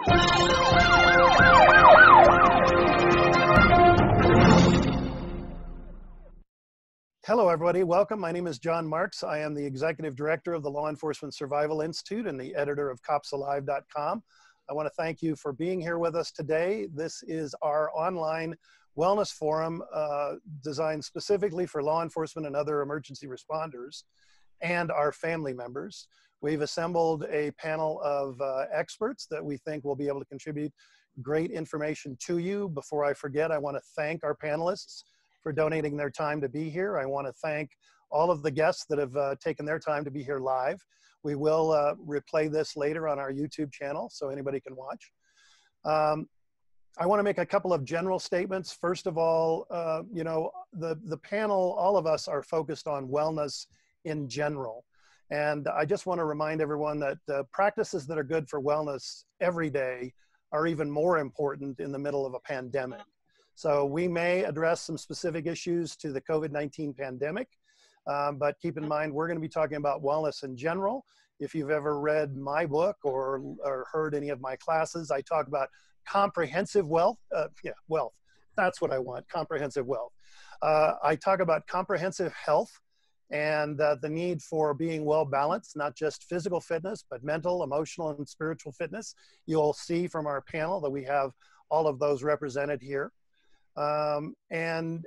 Hello, everybody. Welcome. My name is John Marx. I am the Executive Director of the Law Enforcement Survival Institute and the editor of copsalive.com. I want to thank you for being here with us today. This is our online wellness forum designed specifically for law enforcement and other emergency responders and our family members. We've assembled a panel of experts that we think will be able to contribute great information to you. Before I forget, I want to thank our panelists for donating their time to be here. I want to thank all of the guests that have taken their time to be here live. We will replay this later on our YouTube channel so anybody can watch. I want to make a couple of general statements. First of all, you know, the panel, all of us are focused on wellness in general. And I just want to remind everyone that practices that are good for wellness every day are even more important in the middle of a pandemic. So we may address some specific issues to the COVID-19 pandemic, but keep in mind, we're going to be talking about wellness in general. If you've ever read my book or heard any of my classes, I talk about comprehensive wealth. Wealth. That's what I want, comprehensive wealth. I talk about comprehensive health and the need for being well balanced, not just physical fitness, but mental, emotional, and spiritual fitness. You'll see from our panel that we have all of those represented here. And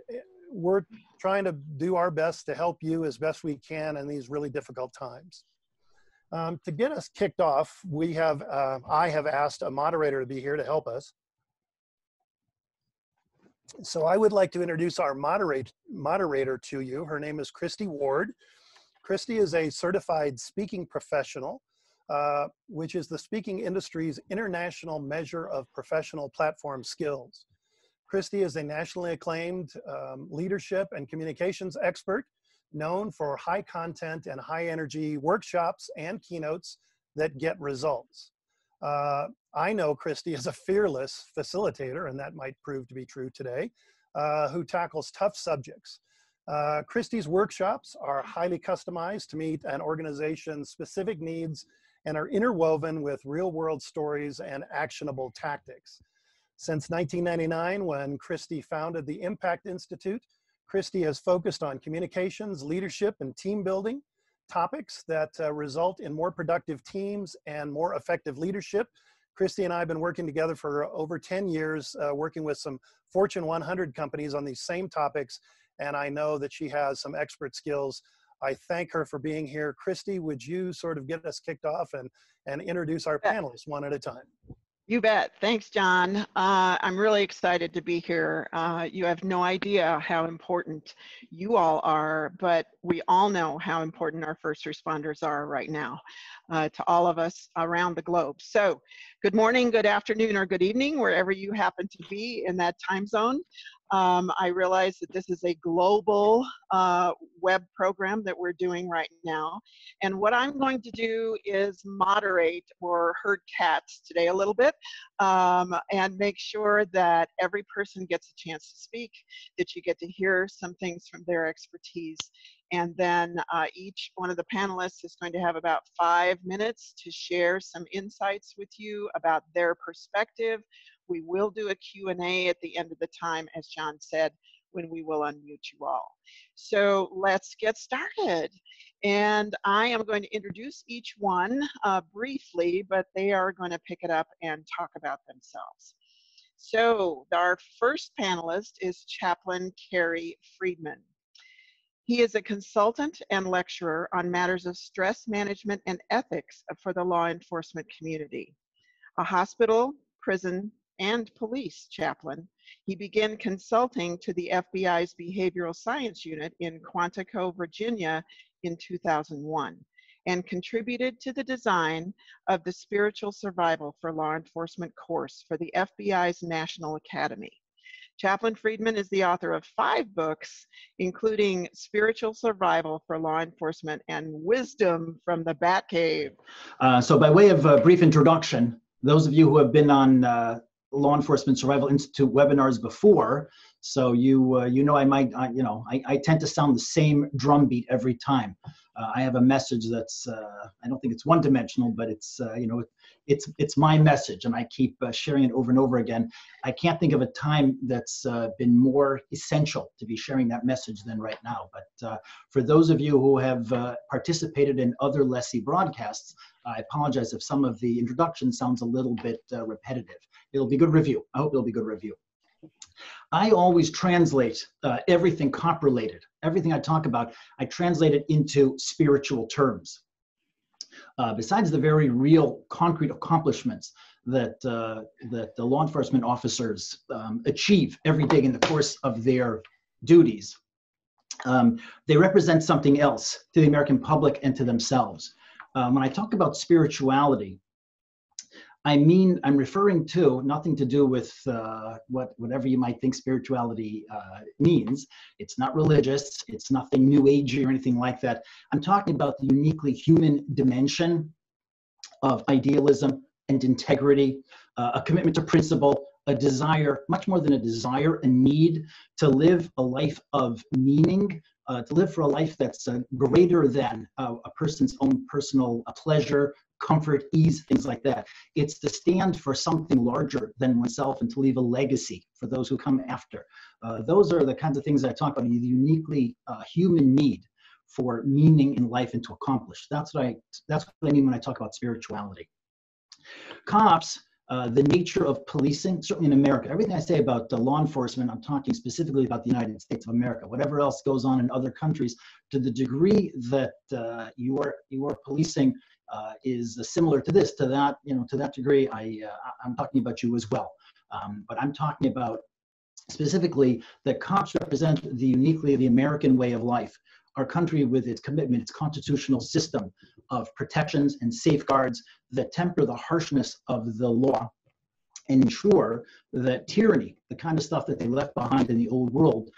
we're trying to do our best to help you as best we can in these really difficult times. To get us kicked off, we have, I have asked a moderator to be here to help us. So I would like to introduce our moderator to you. Her name is Christie Ward. Christie is a certified speaking professional, which is the speaking industry's international measure of professional platform skills. Christie is a nationally acclaimed leadership and communications expert known for high content and high energy workshops and keynotes that get results. I know Christie is a fearless facilitator, and that might prove to be true today, who tackles tough subjects. Christie's workshops are highly customized to meet an organization's specific needs and are interwoven with real-world stories and actionable tactics. Since 1999, when Christie founded the Impact Institute, Christie has focused on communications, leadership, and team building topics that result in more productive teams and more effective leadership. Christie and I have been working together for over 10 years, working with some Fortune 100 companies on these same topics, and I know that she has some expert skills. I thank her for being here. Christie, would you sort of get us kicked off and introduce our panelists one at a time? You bet. Thanks, John. I'm really excited to be here. You have no idea how important you all are, but we all know how important our first responders are right now to all of us around the globe. So good morning, good afternoon, or good evening, wherever you happen to be in that time zone. I realize that this is a global web program that we're doing right now. And what I'm going to do is moderate or herd cats today a little bit and make sure that every person gets a chance to speak, that you get to hear some things from their expertise. And then each one of the panelists is going to have about 5 minutes to share some insights with you about their perspective. We will do a Q&A at the end of the time, as John said, when we will unmute you all. So let's get started. And I am going to introduce each one briefly, but they are going to pick it up and talk about themselves. So our first panelist is Chaplain Cary Friedman. He is a consultant and lecturer on matters of stress management and ethics for the law enforcement community. A hospital, prison, and police chaplain, he began consulting to the FBI's Behavioral Science Unit in Quantico, Virginia in 2001, and contributed to the design of the Spiritual Survival for Law Enforcement course for the FBI's National Academy. Chaplain Friedman is the author of 5 books, including Spiritual Survival for Law Enforcement and Wisdom from the Batcave. So by way of a brief introduction, those of you who have been on Law Enforcement Survival Institute webinars before, so you know I tend to sound the same drumbeat every time. I have a message that's, I don't think it's one-dimensional, but it's, it's my message, and I keep sharing it over and over again. I can't think of a time that's been more essential to be sharing that message than right now. But for those of you who have participated in other LESI broadcasts, I apologize if some of the introduction sounds a little bit repetitive. It'll be good review. I hope it'll be good review. I always translate everything cop-related. Everything I talk about, I translate it into spiritual terms. Besides the very real, concrete accomplishments that the law enforcement officers achieve every day in the course of their duties, they represent something else to the American public and to themselves. When I talk about spirituality, I'm referring to nothing to do with whatever you might think spirituality means. It's not religious. It's nothing new agey or anything like that. I'm talking about the uniquely human dimension of idealism and integrity, a commitment to principle, a desire, much more than a desire, a need to live a life of meaning, to live for a life that's greater than a person's own personal pleasure, comfort, ease, things like that. It's to stand for something larger than oneself and to leave a legacy for those who come after. Those are the kinds of things I talk about, the uniquely human need for meaning in life and to accomplish. That's what I mean when I talk about spirituality. Cops, the nature of policing, certainly in America, everything I say about law enforcement, I'm talking specifically about the United States of America. Whatever else goes on in other countries, to the degree that your policing is similar to this, to that degree, I'm talking about you as well. But I'm talking about specifically that cops represent uniquely the American way of life. Our country, with its commitment, its constitutional system of protections and safeguards that temper the harshness of the law and ensure that tyranny, the kind of stuff that they left behind in the old world,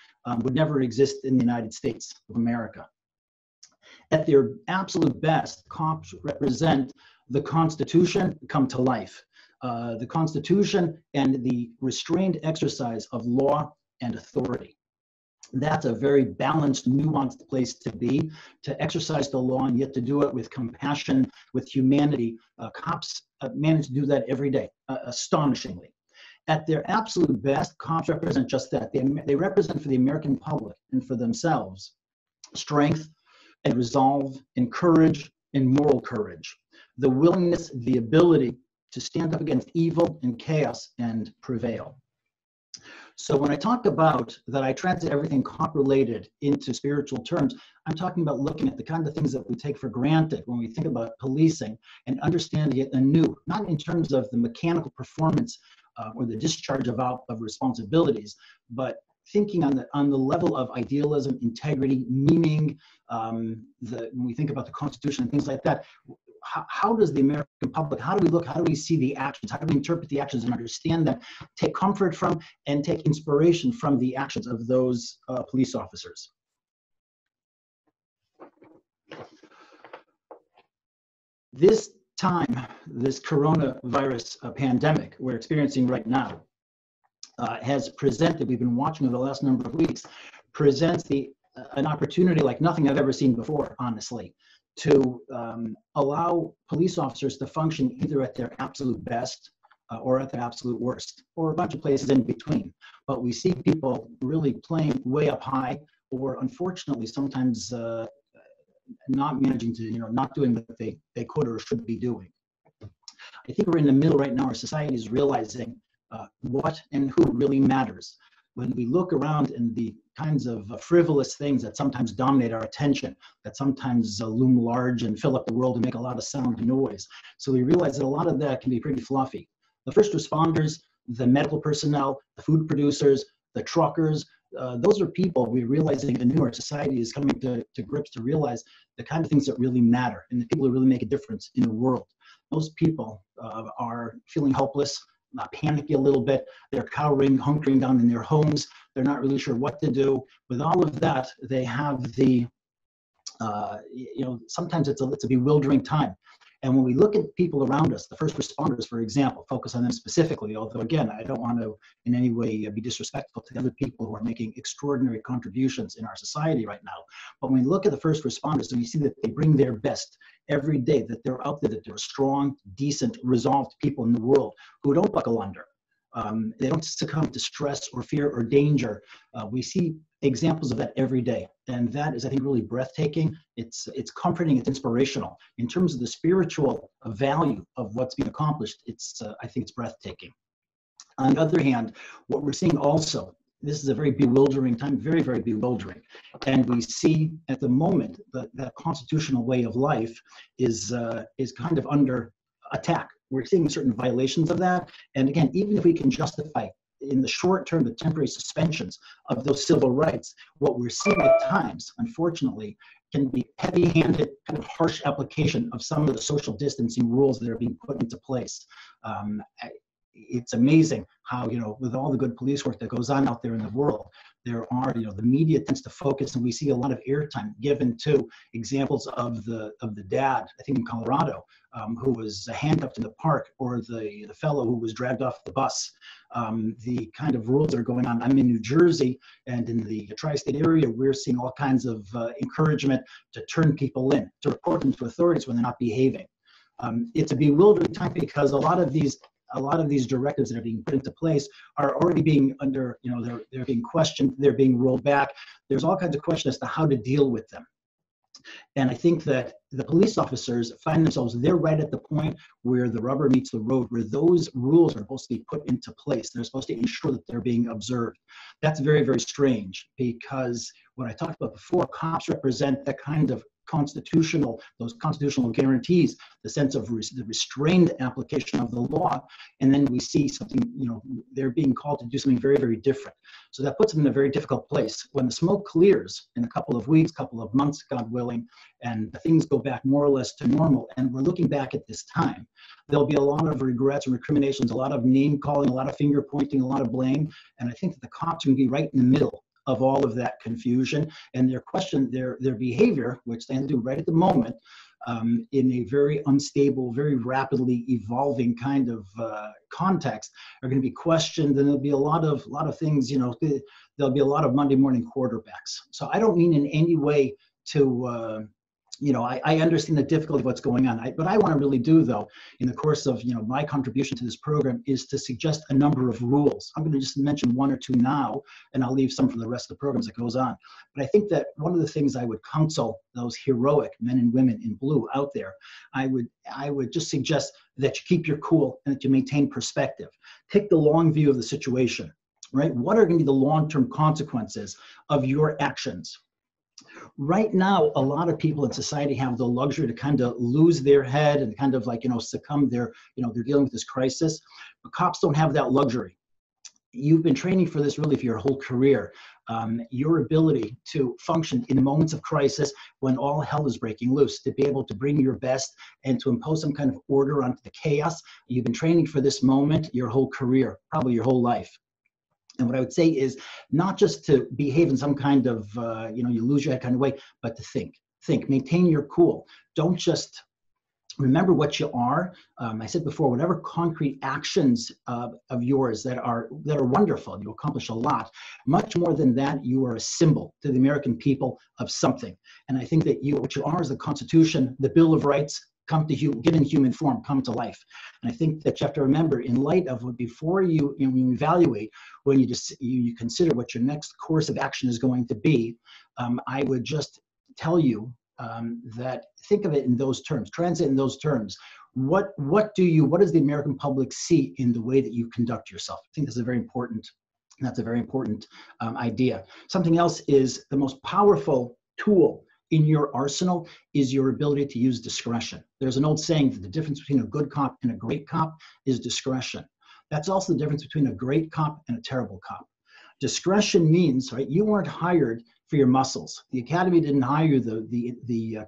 would never exist in the United States of America. At their absolute best, cops represent the Constitution come to life. The Constitution and the restrained exercise of law and authority. That's a very balanced, nuanced place to be, to exercise the law and yet to do it with compassion, with humanity. Cops manage to do that every day, astonishingly. At their absolute best, cops represent just that. They represent for the American public and for themselves strength and resolve and courage and moral courage, the willingness, the ability to stand up against evil and chaos and prevail. So when I talk about that, I translate everything cop-related into spiritual terms. I'm talking about looking at the kind of things that we take for granted when we think about policing and understanding it anew, not in terms of the mechanical performance or the discharge of responsibilities, but thinking on the level of idealism, integrity, meaning. When we think about the Constitution and things like that, how does the American public, how do we look, how do we see the actions, how do we interpret the actions and understand them, take comfort from and take inspiration from the actions of those police officers? This time, this coronavirus pandemic we're experiencing right now has presented, we've been watching over the last number of weeks, presents an opportunity like nothing I've ever seen before, honestly, to allow police officers to function either at their absolute best or at their absolute worst, or a bunch of places in between. But we see people really playing way up high, or unfortunately sometimes not managing to, not doing what they could or should be doing. I think we're in the middle right now. Our society is realizing what and who really matters. When we look around and the kinds of frivolous things that sometimes dominate our attention, that sometimes loom large and fill up the world and make a lot of sound and noise. So we realize that a lot of that can be pretty fluffy. The first responders, the medical personnel, the food producers, the truckers, those are people we're realizing anew. Our society is coming to grips to realize the kind of things that really matter and the people who really make a difference in the world. Those people are feeling helpless, panicky a little bit. They're cowering, hunkering down in their homes. They're not really sure what to do. With all of that, they have the, sometimes it's a bewildering time. And when we look at people around us, the first responders, for example, focus on them specifically, although again, I don't want to in any way be disrespectful to the other people who are making extraordinary contributions in our society right now. But when we look at the first responders and we see that they bring their best every day, that they're out there, that they're strong, decent, resolved people in the world who don't buckle under. They don't succumb to stress or fear or danger. We see examples of that every day. And that is, I think, really breathtaking. It's comforting, it's inspirational. In terms of the spiritual value of what's being accomplished, I think it's breathtaking. On the other hand, what we're seeing also, this is a very bewildering time, very, very bewildering. And we see at the moment that that constitutional way of life is kind of under attack. We're seeing certain violations of that. And again, even if we can justify in the short term the temporary suspensions of those civil rights, what we're seeing at times, unfortunately, can be heavy-handed, kind of harsh application of some of the social distancing rules that are being put into place. It's amazing how, with all the good police work that goes on out there in the world, there are, the media tends to focus, and we see a lot of airtime given to examples of the dad, I think in Colorado, who was handcuffed in the park, or the fellow who was dragged off the bus. The kind of rules that are going on. I'm in New Jersey, and in the tri-state area, we're seeing all kinds of encouragement to turn people in, to report them to authorities when they're not behaving. It's a bewildering time because a lot of these directives that are being put into place are already being under, they're being questioned, they're being rolled back. There's all kinds of questions as to how to deal with them. And I think that the police officers find themselves, they're right at the point where the rubber meets the road, where those rules are supposed to be put into place. They're supposed to ensure that they're being observed. That's very, very strange, because what I talked about before, cops represent that kind of those constitutional guarantees, the sense of the restrained application of the law, and then we see something, they're being called to do something very, very different. So that puts them in a very difficult place. When the smoke clears in a couple of weeks, couple of months, God willing, and things go back more or less to normal, and we're looking back at this time, there'll be a lot of regrets and recriminations, a lot of name calling, a lot of finger pointing, a lot of blame, and I think that the cops are going to be right in the middle of all of that confusion, and their behavior, which they do right at the moment, in a very unstable, very rapidly evolving kind of context, are going to be questioned, and there'll be a lot of things. There'll be a lot of Monday morning quarterbacks. So I don't mean in any way to I understand the difficulty of what's going on. What I want to really do, though, in the course of my contribution to this program, is to suggest a number of rules. I'm going to just mention one or two now, and I'll leave some for the rest of the programs that goes on. But I think that one of the things I would counsel those heroic men and women in blue out there, I would just suggest that you keep your cool and that you maintain perspective. Take the long view of the situation, right? What are going to be the long-term consequences of your actions? Right now, a lot of people in society have the luxury to kind of lose their head and kind of succumb. They're dealing with this crisis, but cops don't have that luxury. You've been training for this really for your whole career. Your ability to function in moments of crisis when all hell is breaking loose, to be able to bring your best and to impose some kind of order onto the chaos. You've been training for this moment your whole career, probably your whole life. And what I would say is not just to behave in some kind of, you lose your head kind of way, but to think, maintain your cool. Don't just remember what you are. I said before, whatever concrete actions of yours that are wonderful, you accomplish a lot. Much more than that, you are a symbol to the American people of something. And I think that what you are is the Constitution, the Bill of Rights, given human form, come to life. And I think that you have to remember, in light of before you evaluate, when you consider what your next course of action is going to be, I would just tell you that think of it in those terms, translate in those terms. What does the American public see in the way that you conduct yourself? I think that's a very important idea. Something else is the most powerful tool in your arsenal is your ability to use discretion. There's an old saying that the difference between a good cop and a great cop is discretion. That's also the difference between a great cop and a terrible cop. Discretion means, right, you weren't hired for your muscles. The academy didn't hire the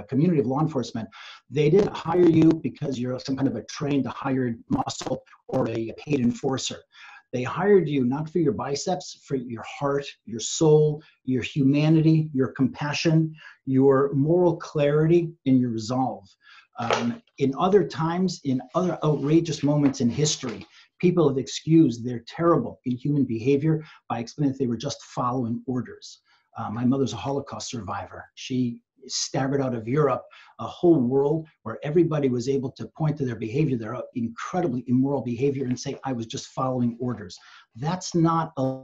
community of law enforcement. They didn't hire you because you're some kind of a trained, hired muscle or a paid enforcer. They hired you not for your biceps, for your heart, your soul, your humanity, your compassion, your moral clarity, and your resolve. In other times, in other outrageous moments in history, people have excused their terrible, inhuman behavior by explaining that they were just following orders. My mother's a Holocaust survivor. She staggered out of Europe, a whole world where everybody was able to point to their behavior, their incredibly immoral behavior, and say, I was just following orders. That's not a...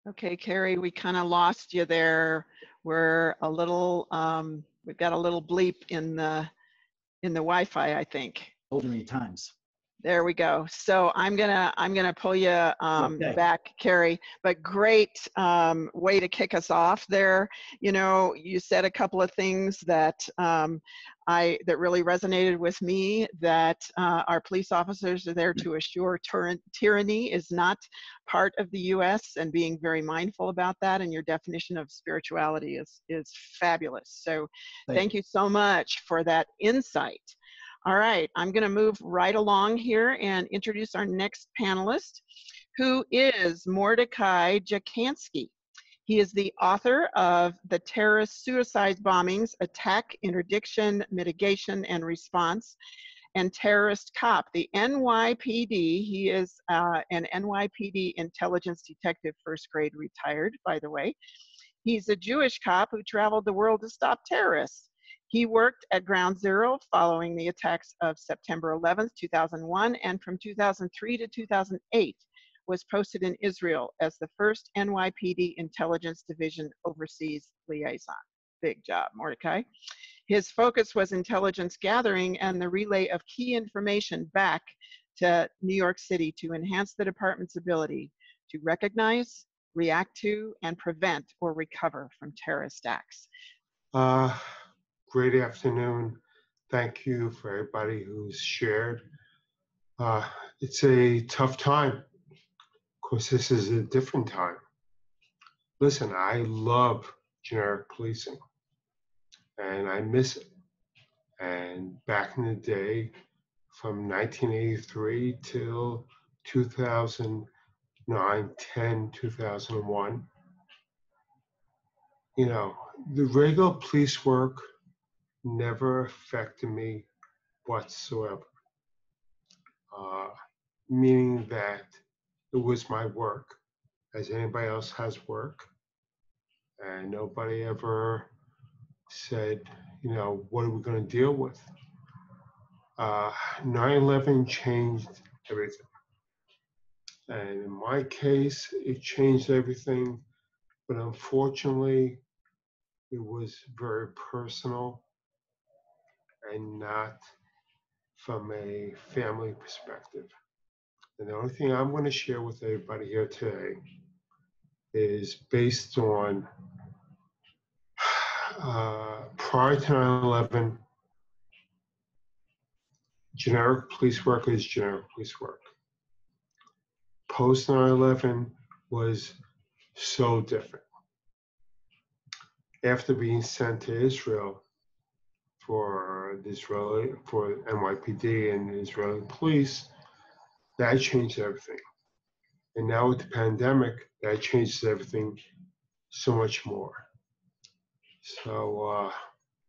Okay, Carrie, we kind of lost you there. We're a little, we've got a little bleep in the Wi-Fi, I think. During times. There we go. So I'm gonna pull you back, Carrie. But great way to kick us off there. You know, you said a couple of things that that really resonated with me. That our police officers are there to assure tyranny is not part of the U.S. and being very mindful about that. And your definition of spirituality is fabulous. So thank you so much for that insight. All right, I'm going to move right along here and introduce our next panelist, who is Mordecai Dzikansky. He is the author of The Terrorist Suicide Bombings, Attack, Interdiction, Mitigation, and Response, and Terrorist Cop, the NYPD. He is an NYPD intelligence detective, first grade, retired, by the way. He's a Jewish cop who traveled the world to stop terrorists. He worked at Ground Zero following the attacks of September 11th, 2001, and from 2003 to 2008 was posted in Israel as the first NYPD Intelligence Division Overseas Liaison. Big job, Mordecai. His focus was intelligence gathering and the relay of key information back to New York City to enhance the department's ability to recognize, react to, and prevent or recover from terrorist acts. Great afternoon. Thank you for everybody who's shared. It's a tough time. Of course, this is a different time. Listen, I love generic policing and I miss it. And back in the day, from 1983 till 2009, 10, 2001, you know, the regular police work never affected me whatsoever, meaning that it was my work as anybody else has work, and nobody ever said, you know, what are we going to deal with? 9/11 changed everything, and in my case it changed everything, but unfortunately it was very personal and not from a family perspective. And the only thing I'm going to share with everybody here today is based on prior to 9/11, generic police work is generic police work. Post 9/11 was so different. After being sent to Israel for NYPD and the Israeli police, that changed everything. And now with the pandemic, that changes everything so much more. So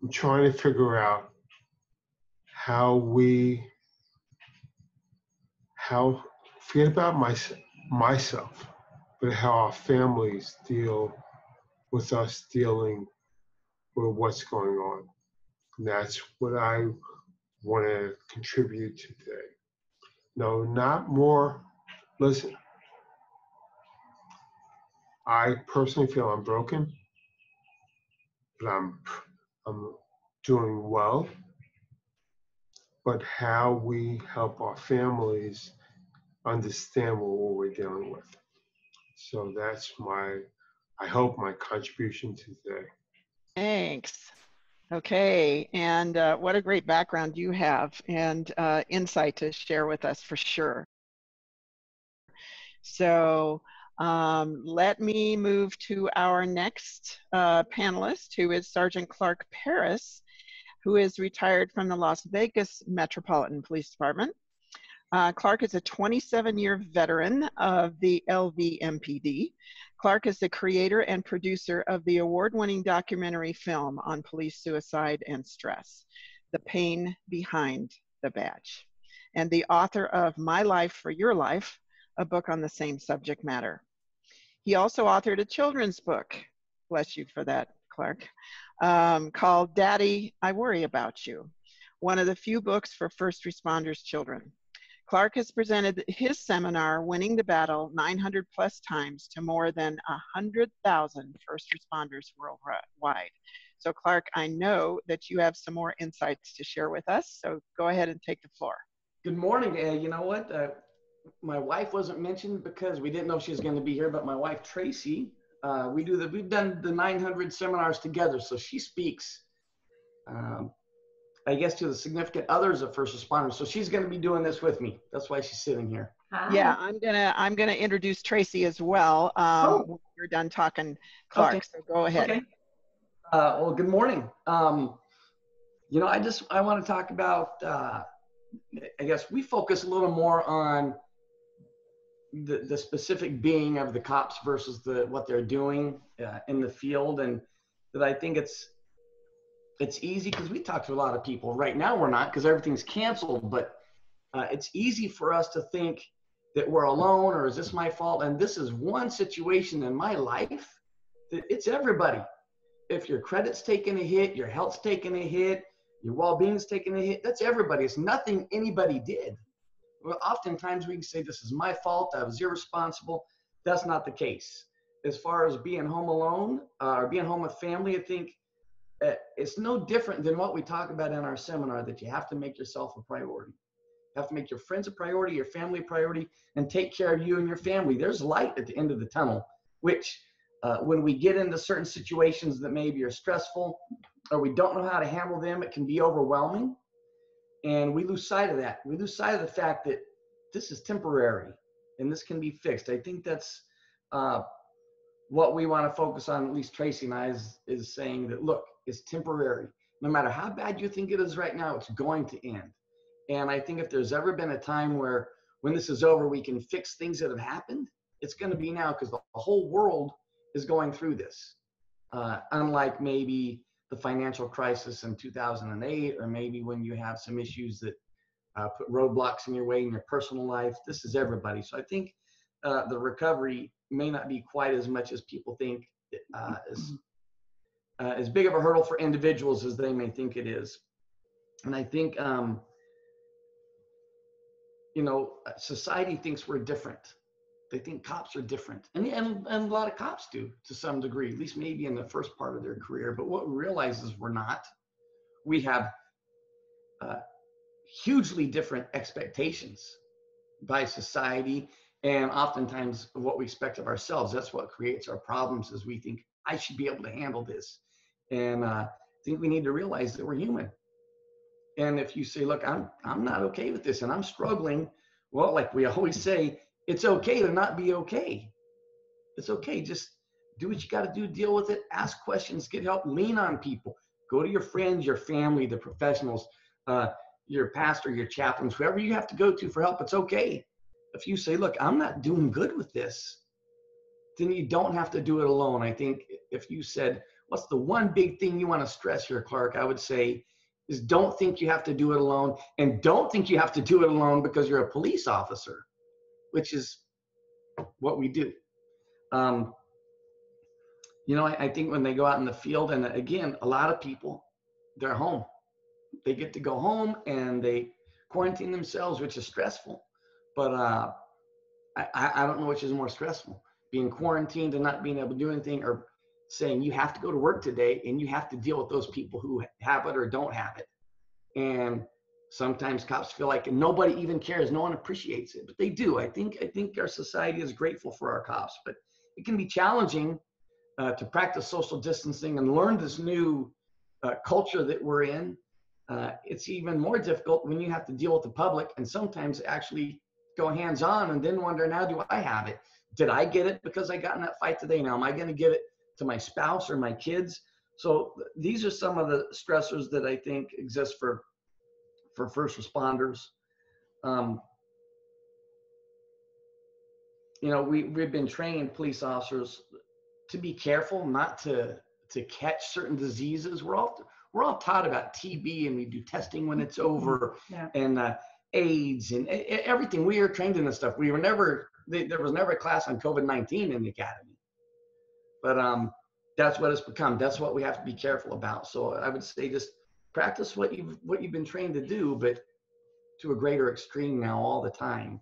I'm trying to figure out forget about myself, but how our families deal with us dealing with what's going on. And that's what I want to contribute to today. No, not more. Listen, I personally feel I'm broken, but I'm doing well. But how we help our families understand what we're dealing with. So that's I hope my contribution today. Thanks. Okay, and what a great background you have and insight to share with us for sure. So let me move to our next panelist, who is Sergeant Clarke Paris, who is retired from the Las Vegas Metropolitan Police Department. Clarke is a 27-year veteran of the LVMPD. Clarke is the creator and producer of the award-winning documentary film on police suicide and stress, The Pain Behind the Badge, and the author of My Life for Your Life, a book on the same subject matter. He also authored a children's book, bless you for that, Clarke, called Daddy, I Worry About You, one of the few books for first responders children. Clarke has presented his seminar, Winning the Battle, 900 plus times to more than 100,000 first responders worldwide. So Clarke, I know that you have some more insights to share with us, so go ahead and take the floor. Good morning. You know what? My wife wasn't mentioned because we didn't know she was going to be here, but my wife, Tracie, we've done the 900 seminars together, so she speaks, I guess, to the significant others of first responders. So she's going to be doing this with me. That's why she's sitting here. Hi. Yeah, I'm gonna introduce Tracie as well. When you're done talking, Clarke. Okay. So go ahead. Okay. Well, good morning. You know, I want to talk about. I guess we focus a little more on the specific being of the cops versus what they're doing in the field, and that I think it's easy because we talk to a lot of people. Right now we're not because everything's canceled, but it's easy for us to think that we're alone or is this my fault? And this is one situation in my life that it's everybody. If your credit's taking a hit, your health's taking a hit, your well-being's taking a hit, that's everybody. It's nothing anybody did. Well, oftentimes we can say this is my fault, I was irresponsible. That's not the case. As far as being home alone or being home with family, I think it's no different than what we talk about in our seminar, that you have to make yourself a priority. You have to make your friends a priority, your family a priority, and take care of you and your family. There's light at the end of the tunnel, which when we get into certain situations that maybe are stressful or we don't know how to handle them, it can be overwhelming. And we lose sight of that. We lose sight of the fact that this is temporary and this can be fixed. I think that's what we want to focus on, at least Tracie and I, is saying that, look, it's temporary. No matter how bad you think it is right now, it's going to end. And I think if there's ever been a time where when this is over, we can fix things that have happened, it's going to be now, because the whole world is going through this. Unlike maybe the financial crisis in 2008, or maybe when you have some issues that put roadblocks in your way in your personal life, this is everybody. So I think the recovery may not be quite as much as people think as big of a hurdle for individuals as they may think it is. And I think, you know, society thinks we're different. They think cops are different. And a lot of cops do to some degree, at least maybe in the first part of their career. But what we realize is we're not. We have hugely different expectations by society, and oftentimes what we expect of ourselves. That's what creates our problems, is we think, I should be able to handle this. And I think we need to realize that we're human. And if you say, look, I'm not okay with this and I'm struggling, well, like we always say, it's okay to not be okay. It's okay. Just do what you got to do, deal with it, ask questions, get help, lean on people, go to your friends, your family, the professionals, your pastor, your chaplains, whoever you have to go to for help. It's okay. If you say, look, I'm not doing good with this, then you don't have to do it alone. I think if you said, what's the one big thing you want to stress here, Clarke, I would say is don't think you have to do it alone, and don't think you have to do it alone because you're a police officer, which is what we do. You know, I think when they go out in the field, and again, a lot of people, they're home. They get to go home and they quarantine themselves, which is stressful. But I don't know which is more stressful, being quarantined and not being able to do anything, or saying you have to go to work today and you have to deal with those people who have it or don't have it. And sometimes cops feel like nobody even cares, no one appreciates it, but they do. I think our society is grateful for our cops, but it can be challenging to practice social distancing and learn this new culture that we're in. It's even more difficult when you have to deal with the public and sometimes actually go hands-on and then wonder, now do I have it? Did I get it because I got in that fight today? Now am I going to give it to my spouse or my kids? So these are some of the stressors that I think exist for first responders. you know, we've been trained, police officers, to be careful, not to catch certain diseases. We're all taught about TB, and we do testing when it's over, and AIDS and everything. We are trained in this stuff. We were never, there was never a class on COVID-19 in the academy, but that's what it's become. That's what we have to be careful about. So I would say just practice what you've been trained to do, but to a greater extreme now all the time.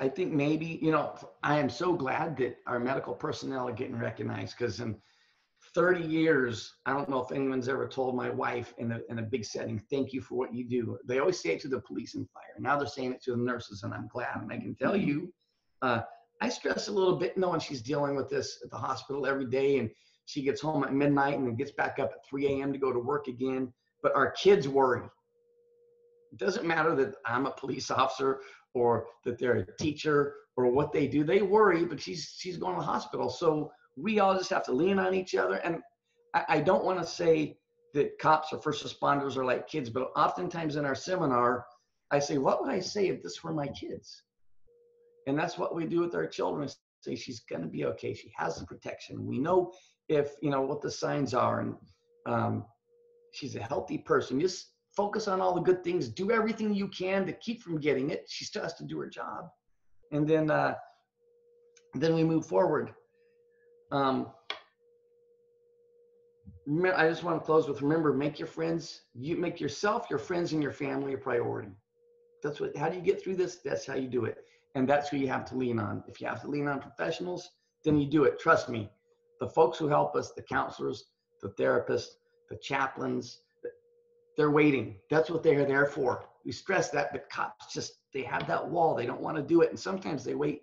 I think maybe, you know, I am so glad that our medical personnel are getting recognized, because in 30 years, I don't know if anyone's ever told my wife in a big setting, thank you for what you do. They always say it to the police and fire. Now they're saying it to the nurses, and I'm glad. And I can tell you, I stress a little bit knowing she's dealing with this at the hospital every day, and she gets home at midnight and then gets back up at 3 a.m. to go to work again. But our kids worry. It doesn't matter that I'm a police officer or that they're a teacher or what they do. They worry, but she's going to the hospital. So we all just have to lean on each other. And I don't want to say that cops or first responders are like kids, but oftentimes in our seminar, I say, what would I say if this were my kids? And that's what we do with our children. Say she's going to be okay. She has the protection. We know if, you know, what the signs are, and she's a healthy person. Just focus on all the good things. Do everything you can to keep from getting it. She still has to do her job. And then we move forward. I just want to close with, remember, make your friends, you make yourself, your friends, and your family a priority. That's what, how do you get through this? That's how you do it. And that's who you have to lean on. If you have to lean on professionals, then you do it. Trust me, the folks who help us, the counselors, the therapists, the chaplains, they're waiting. That's what they are there for. We stress that, but cops just, they have that wall. They don't want to do it. And sometimes they wait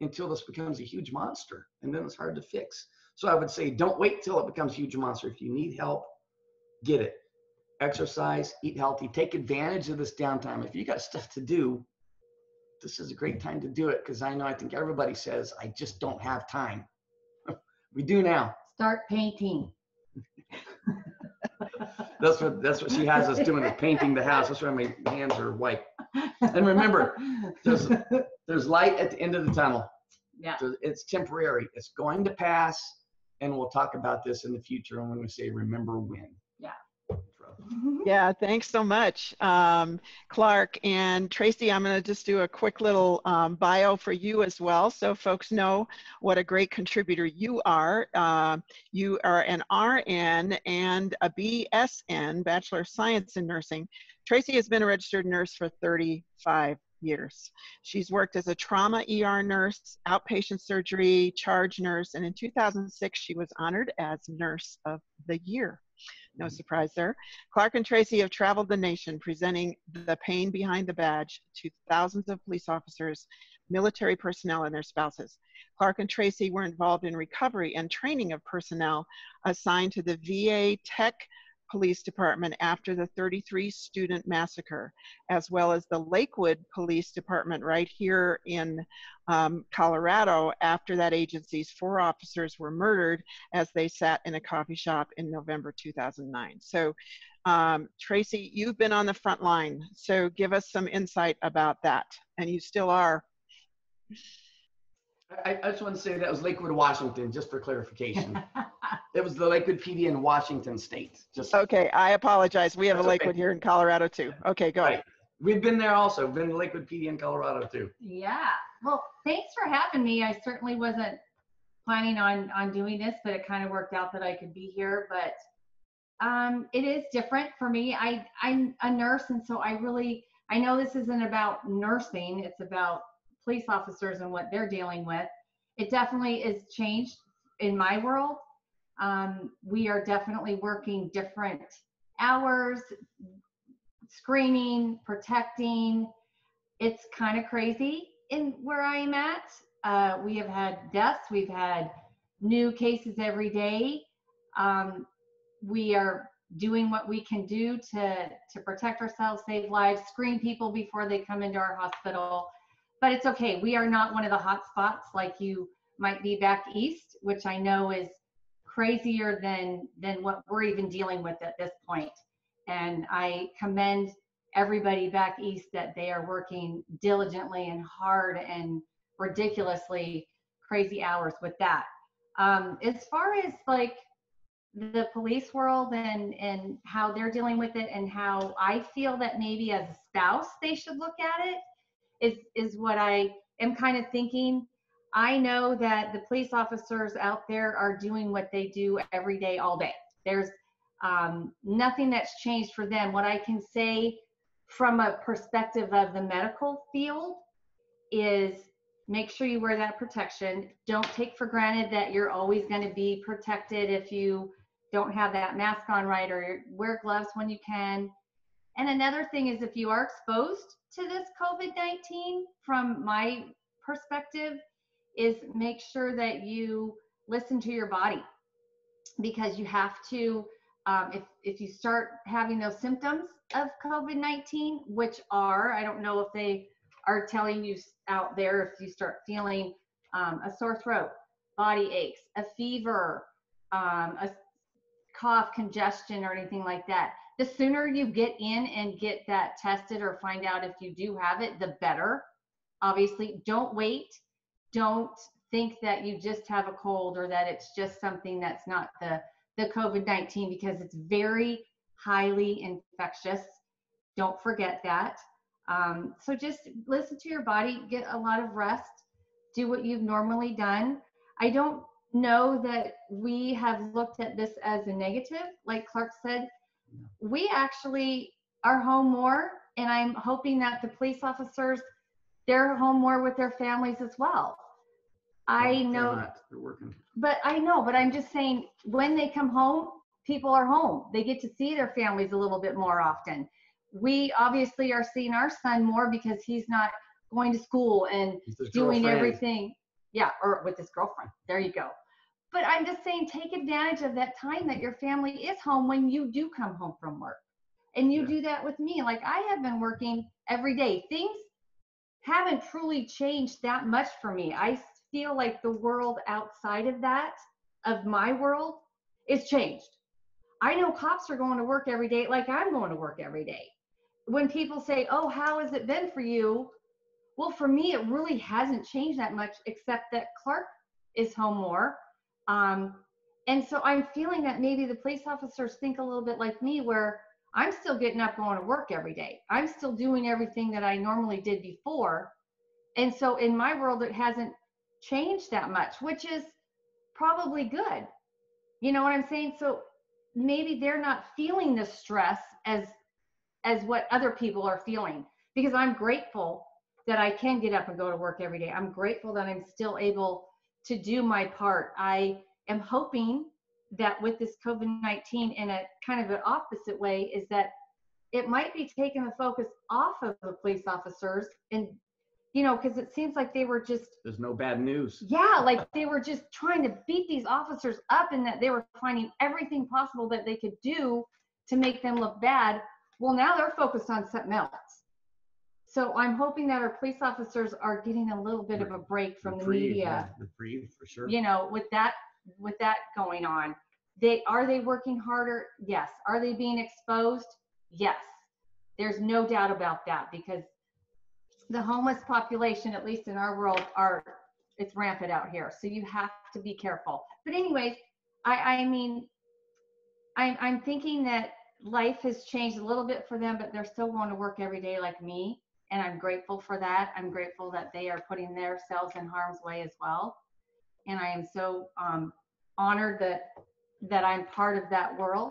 until this becomes a huge monster, and then it's hard to fix. So I would say, don't wait till it becomes a huge monster. If you need help, get it. Exercise, eat healthy, take advantage of this downtime. If you got stuff to do, this is a great time to do it, because I think everybody says, I just don't have time. We do now. Start painting. That's what she has us doing, is painting the house. That's why my hands are white. And remember, there's light at the end of the tunnel. Yeah. It's temporary. It's going to pass, and we'll talk about this in the future. And when we say remember when. Yeah. Yeah, thanks so much, Clarke. And Tracie, I'm going to just do a quick little bio for you as well, so folks know what a great contributor you are. You are an RN and a BSN, Bachelor of Science in Nursing. Tracie has been a registered nurse for 35 years. She's worked as a trauma ER nurse, outpatient surgery, charge nurse, and in 2006, she was honored as Nurse of the Year. No surprise there. Clarke and Tracie have traveled the nation presenting the pain behind the badge to thousands of police officers, military personnel, and their spouses. Clarke and Tracie were involved in recovery and training of personnel assigned to the VA Tech Police Department after the 33 student massacre, as well as the Lakewood Police Department right here in Colorado after that agency's 4 officers were murdered as they sat in a coffee shop in November 2009. So Tracie, you've been on the front line, so give us some insight about that, and you still are. I just want to say that was Lakewood, Washington, just for clarification. It was the Lakewood PD in Washington State. Just okay, I apologize. We have a Lakewood okay. Here in Colorado too. Okay, go. Right. We've been there also. Been to Lakewood PD in Colorado too. Yeah. Well, thanks for having me. I certainly wasn't planning on doing this, but it kind of worked out that I could be here. But it is different for me. I'm a nurse, and so I know this isn't about nursing. It's about police officers and what they're dealing with. It definitely is changed in my world. We are definitely working different hours, screening, protecting. It's kind of crazy in where I am at. We have had deaths. We've had new cases every day. We are doing what we can do to protect ourselves, save lives, screen people before they come into our hospital. But it's okay. We are not one of the hot spots like you might be back east, which I know is crazier than what we're even dealing with at this point. And I commend everybody back east that they are working diligently and hard and ridiculously crazy hours with that. As far as like the police world and how they're dealing with it, and how I feel that maybe as a spouse they should look at it, is what I am kind of thinking. I know that the police officers out there are doing what they do every day, all day. There's nothing that's changed for them. What I can say from a perspective of the medical field is make sure you wear that protection. Don't take for granted that you're always going to be protected if you don't have that mask on right, or wear gloves when you can. And another thing is, if you are exposed to this COVID-19, from my perspective, is make sure that you listen to your body, because you have to, if you start having those symptoms of COVID-19, which are, I don't know if they are telling you out there, if you start feeling a sore throat, body aches, a fever, a cough, congestion, or anything like that, the sooner you get in and get that tested or find out if you do have it, the better. Obviously, don't wait. Don't think that you just have a cold, or that it's just something that's not the COVID-19, because it's very highly infectious. Don't forget that. So just listen to your body, get a lot of rest, do what you've normally done. I don't know that we have looked at this as a negative. Like Clarke said, we actually are home more, and I'm hoping that the police officers, they're home more with their families as well. I know, they're working. but I'm just saying, when they come home, people are home. They get to see their families a little bit more often. We obviously are seeing our son more because he's not going to school and doing everything. Yeah, or with his girlfriend. There you go. But I'm just saying, take advantage of that time that your family is home when you do come home from work. And you do that with me. Like, I have been working every day. Things haven't truly changed that much for me. I feel like the world outside of that, of my world, is changed. I know cops are going to work every day like I'm going to work every day. When people say, oh, how has it been for you? Well, for me, it really hasn't changed that much, except that Clarke is home more. And so I'm feeling that maybe the police officers think a little bit like me, where I'm still getting up, going to work every day. I'm still doing everything that I normally did before. And so in my world, it hasn't changed that much, which is probably good. You know what I'm saying? So maybe they're not feeling the stress as what other people are feeling, because I'm grateful that I can get up and go to work every day. I'm grateful that I'm still able to do my part. I am hoping that with this COVID-19, in a kind of an opposite way, is that it might be taking the focus off of the police officers, and, you know, because it seems like they were just, there's no bad news. Yeah, like they were just trying to beat these officers up, and that they were finding everything possible that they could do to make them look bad. Well, now they're focused on something else. So I'm hoping that our police officers are getting a little bit of a break from the media. The breathe, for sure. You know, with that going on. Are they working harder? Yes. Are they being exposed? Yes. There's no doubt about that, because the homeless population, at least in our world, it's rampant out here. So you have to be careful. But anyways, I'm thinking that life has changed a little bit for them, but they're still going to work every day like me. And I'm grateful for that. I'm grateful that they are putting themselves in harm's way as well. And I am so honored that I'm part of that world.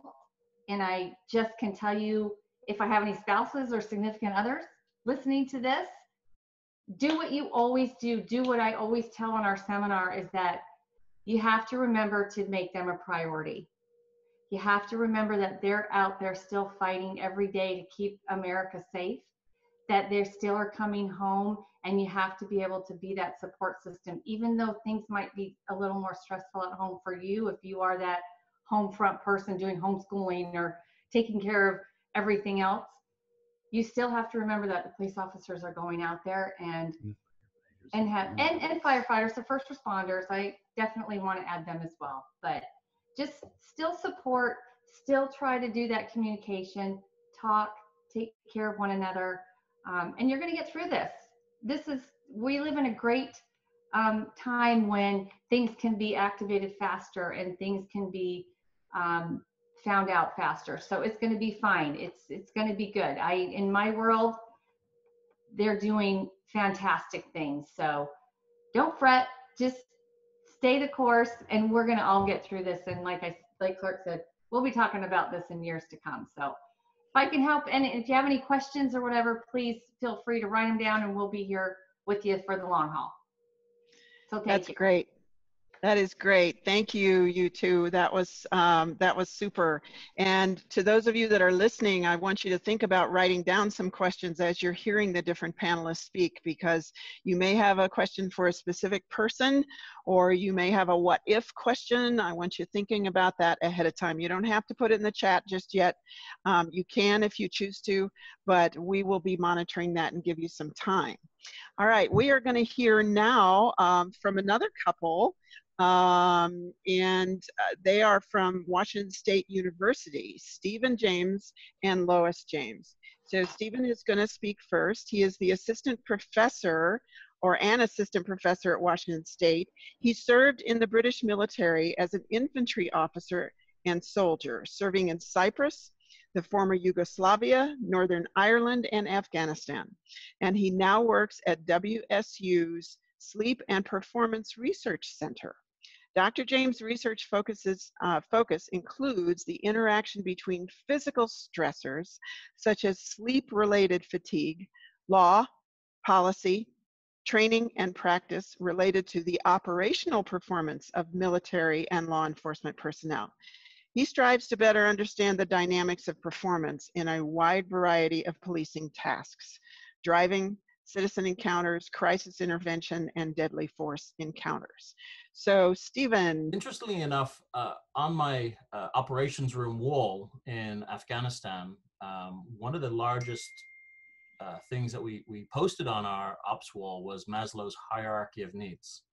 And I just can tell you, if I have any spouses or significant others listening to this, do what you always do. Do what I always tell in our seminar, is that you have to remember to make them a priority. You have to remember that they're out there still fighting every day to keep America safe, that they still are coming home, and you have to be able to be that support system, even though things might be a little more stressful at home for you. If you are that home front person doing homeschooling or taking care of everything else, you still have to remember that the police officers are going out there and firefighters, the first responders. I definitely want to add them as well, but just still support, still try to do that communication, talk, take care of one another, and you're going to get through this. We live in a great time when things can be activated faster and things can be found out faster. So it's going to be fine. It's going to be good. In my world, they're doing fantastic things. So don't fret, just stay the course, and we're going to all get through this. And like Clarke said, we'll be talking about this in years to come. So if I can help, and if you have any questions or whatever, please feel free to write them down, and we'll be here with you for the long haul. So thank you. That's great. That is great. Thank you, you two. That was super. And to those of you that are listening, I want you to think about writing down some questions as you're hearing the different panelists speak, because you may have a question for a specific person, or you may have a what if question. I want you thinking about that ahead of time. You don't have to put it in the chat just yet. You can if you choose to, but we will be monitoring that and give you some time. All right, we are going to hear now from another couple. They are from Washington State University, Stephen James and Lois James. So Stephen is going to speak first. He is the assistant professor, or an assistant professor at Washington State. He served in the British military as an infantry officer and soldier, serving in Cyprus, the former Yugoslavia, Northern Ireland, and Afghanistan. And he now works at WSU's Sleep and Performance Research Center. Dr. James' research focus includes the interaction between physical stressors, such as sleep-related fatigue, law, policy, training, and practice related to the operational performance of military and law enforcement personnel. He strives to better understand the dynamics of performance in a wide variety of policing tasks: driving, citizen encounters, crisis intervention, and deadly force encounters. So, Stephen. Interestingly enough, on my operations room wall in Afghanistan, one of the largest things that we posted on our ops wall was Maslow's hierarchy of needs,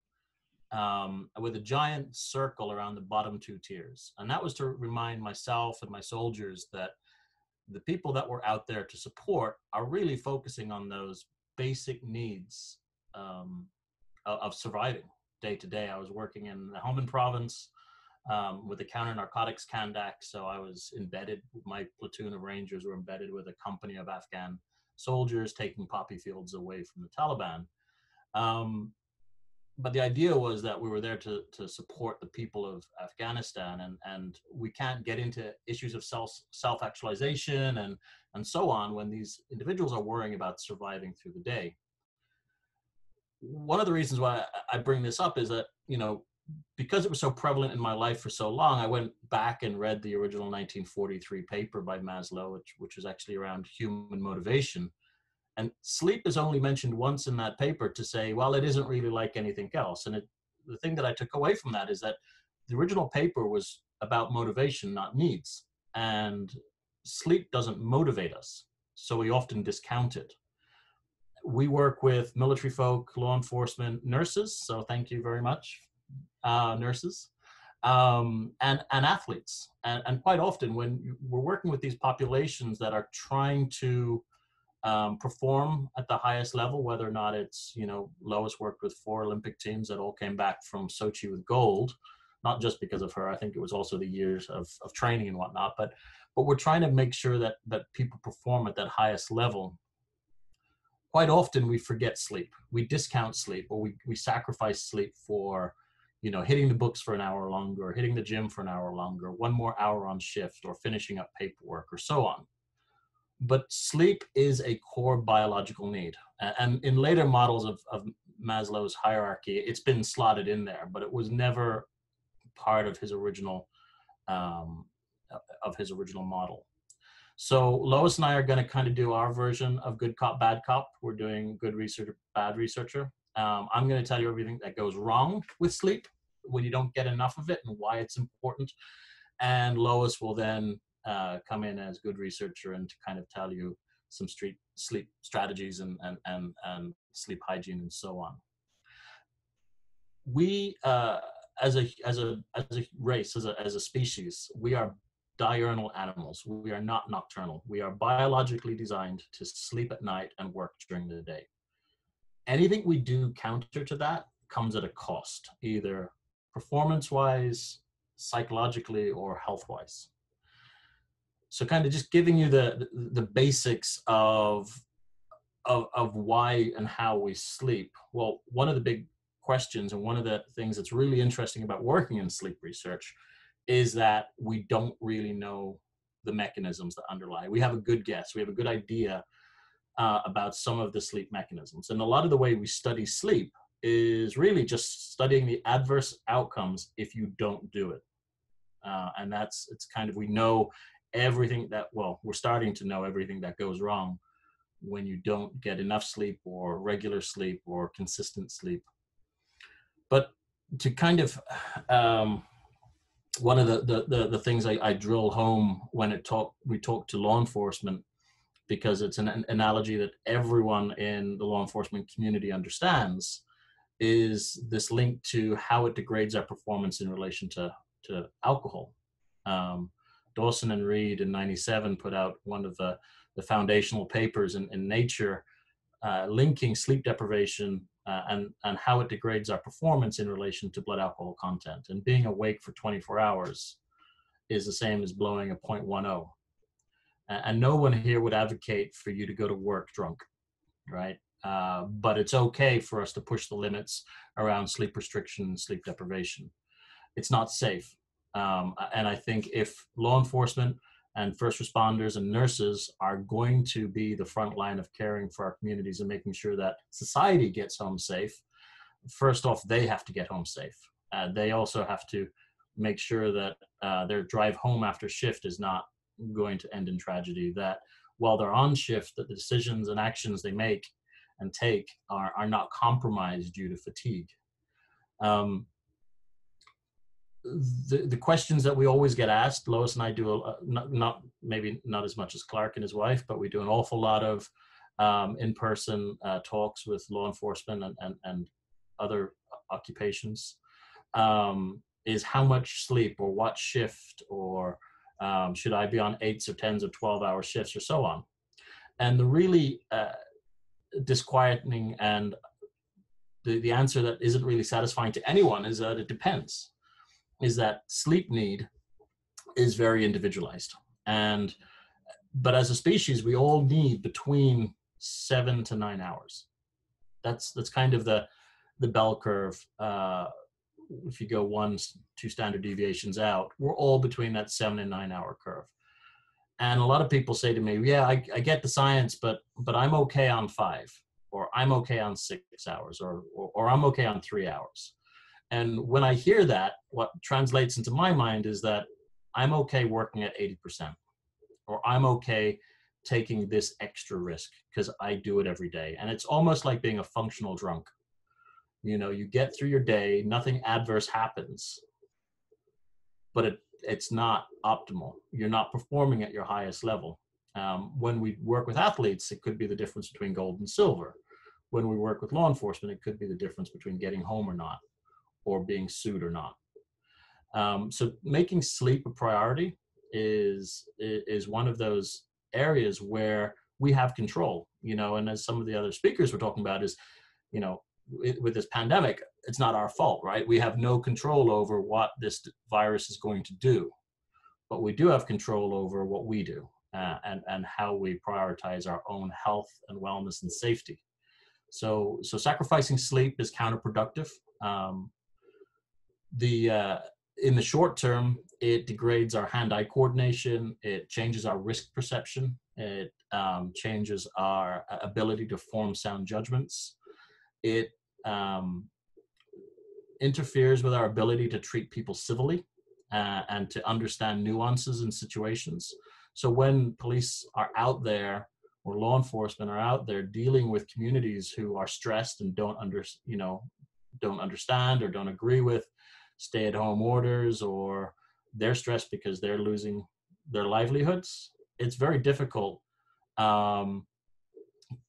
with a giant circle around the bottom two tiers. And that was to remind myself and my soldiers that the people that were out there to support are really focusing on those basic needs of surviving day to day. I was working in the Helmand province with the counter-narcotics Kandak, so I was embedded, my platoon of Rangers were embedded with a company of Afghan soldiers taking poppy fields away from the Taliban. But the idea was that we were there to support the people of Afghanistan, and we can't get into issues of self-actualization and so on when these individuals are worrying about surviving through the day. One of the reasons why I bring this up is that, you know, because it was so prevalent in my life for so long, I went back and read the original 1943 paper by Maslow, which was actually around human motivation. And sleep is only mentioned once in that paper to say, well, it isn't really like anything else. And the thing that I took away from that is that the original paper was about motivation, not needs. And sleep doesn't motivate us, so we often discount it. We work with military folk, law enforcement, nurses, so thank you very much, nurses, and athletes. And quite often when we're working with these populations that are trying to perform at the highest level, whether or not it's, you know, Lois worked with 4 Olympic teams that all came back from Sochi with gold, not just because of her. I think it was also the years of training and whatnot, but we're trying to make sure that people perform at that highest level. Quite often we forget sleep. We discount sleep, or we sacrifice sleep for, you know, hitting the books for an hour longer, or hitting the gym for an hour longer, 1 more hour on shift, or finishing up paperwork, or so on. But sleep is a core biological need. And in later models of Maslow's hierarchy, it's been slotted in there, but it was never part of his original model. So Lois and I are going to kind of do our version of good cop, bad cop. We're doing good researcher, bad researcher. I'm going to tell you everything that goes wrong with sleep when you don't get enough of it and why it's important. And Lois will then come in as good researcher and to kind of tell you some sleep strategies and sleep hygiene and so on. We as a race, as a species, we are diurnal animals. We are not nocturnal. We are biologically designed to sleep at night and work during the day. Anything we do counter to that comes at a cost, either performance-wise, psychologically, or health-wise. So kind of just giving you the basics of why and how we sleep. Well, one of the big questions and one of the things that's really interesting about working in sleep research is that we don't really know the mechanisms that underlie. We have a good guess, we have a good idea about some of the sleep mechanisms. And a lot of the way we study sleep is really just studying the adverse outcomes if you don't do it. And it's kind of, we know everything that, well, we're starting to know everything that goes wrong when you don't get enough sleep or regular sleep or consistent sleep. But to kind of, one of the things I drill home when we talk to law enforcement, because it's an analogy that everyone in the law enforcement community understands, is this link to how it degrades our performance in relation to alcohol. Dawson and Reed in '97 put out one of the foundational papers in Nature, linking sleep deprivation and how it degrades our performance in relation to blood alcohol content. And being awake for 24 hours is the same as blowing a .10. And no one here would advocate for you to go to work drunk, right? But it's okay for us to push the limits around sleep restriction and sleep deprivation. It's not safe. And I think if law enforcement and first responders and nurses are going to be the front line of caring for our communities and making sure that society gets home safe, first off, they have to get home safe. They also have to make sure that their drive home after shift is not going to end in tragedy, that while they're on shift, that the decisions and actions they make and take are not compromised due to fatigue. The questions that we always get asked, Lois and I do, maybe not as much as Clarke and his wife, but we do an awful lot of in-person talks with law enforcement and other occupations, is how much sleep or what shift, or should I be on 8s or 10s or 12-hour shifts or so on. And the really disquieting and the answer that isn't really satisfying to anyone is that it depends. Is that sleep need is very individualized. But as a species, we all need between 7 to 9 hours. That's kind of the bell curve. If you go 1-2 standard deviations out, we're all between that 7 and 9 hour curve. And a lot of people say to me, yeah, I get the science, but I'm okay on 5, or I'm okay on 6 hours, or I'm okay on 3 hours. And when I hear that, what translates into my mind is that I'm okay working at 80%, or I'm okay taking this extra risk because I do it every day. And it's almost like being a functional drunk. You know, you get through your day, nothing adverse happens, but it's not optimal. You're not performing at your highest level. When we work with athletes, it could be the difference between gold and silver. When we work with law enforcement, it could be the difference between getting home or not, or being sued or not. So making sleep a priority is one of those areas where we have control, you know, and as some of the other speakers were talking about is, you know, with this pandemic, it's not our fault, right? We have no control over what this virus is going to do, but we do have control over what we do and how we prioritize our own health and wellness and safety. So sacrificing sleep is counterproductive. In the short term, it degrades our hand-eye coordination. It changes our risk perception. It changes our ability to form sound judgments. It interferes with our ability to treat people civilly and to understand nuances in situations. So when police are out there, or law enforcement are out there dealing with communities who are stressed and don't understand or don't agree with stay-at-home orders, or they're stressed because they're losing their livelihoods, it's very difficult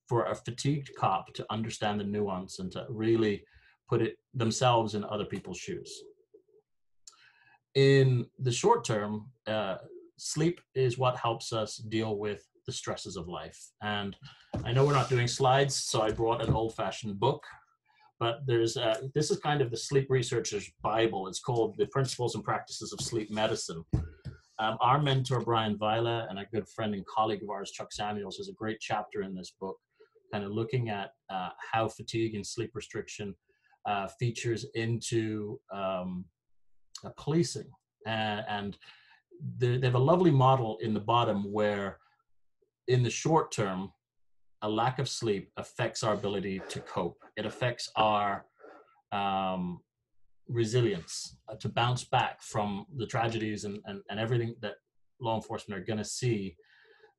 for a fatigued cop to understand the nuance and to really put it themselves in other people's shoes. In the short term, sleep is what helps us deal with the stresses of life. And I know we're not doing slides, so I brought an old-fashioned book, but there's this is kind of the sleep researcher's Bible. It's called The Principles and Practices of Sleep Medicine. Our mentor, Brian Vila, and a good friend and colleague of ours, Chuck Samuels, has a great chapter in this book, kind of looking at how fatigue and sleep restriction features into policing. And they have a lovely model in the bottom where, in the short term, a lack of sleep affects our ability to cope. It affects our resilience to bounce back from the tragedies and everything that law enforcement are going to see,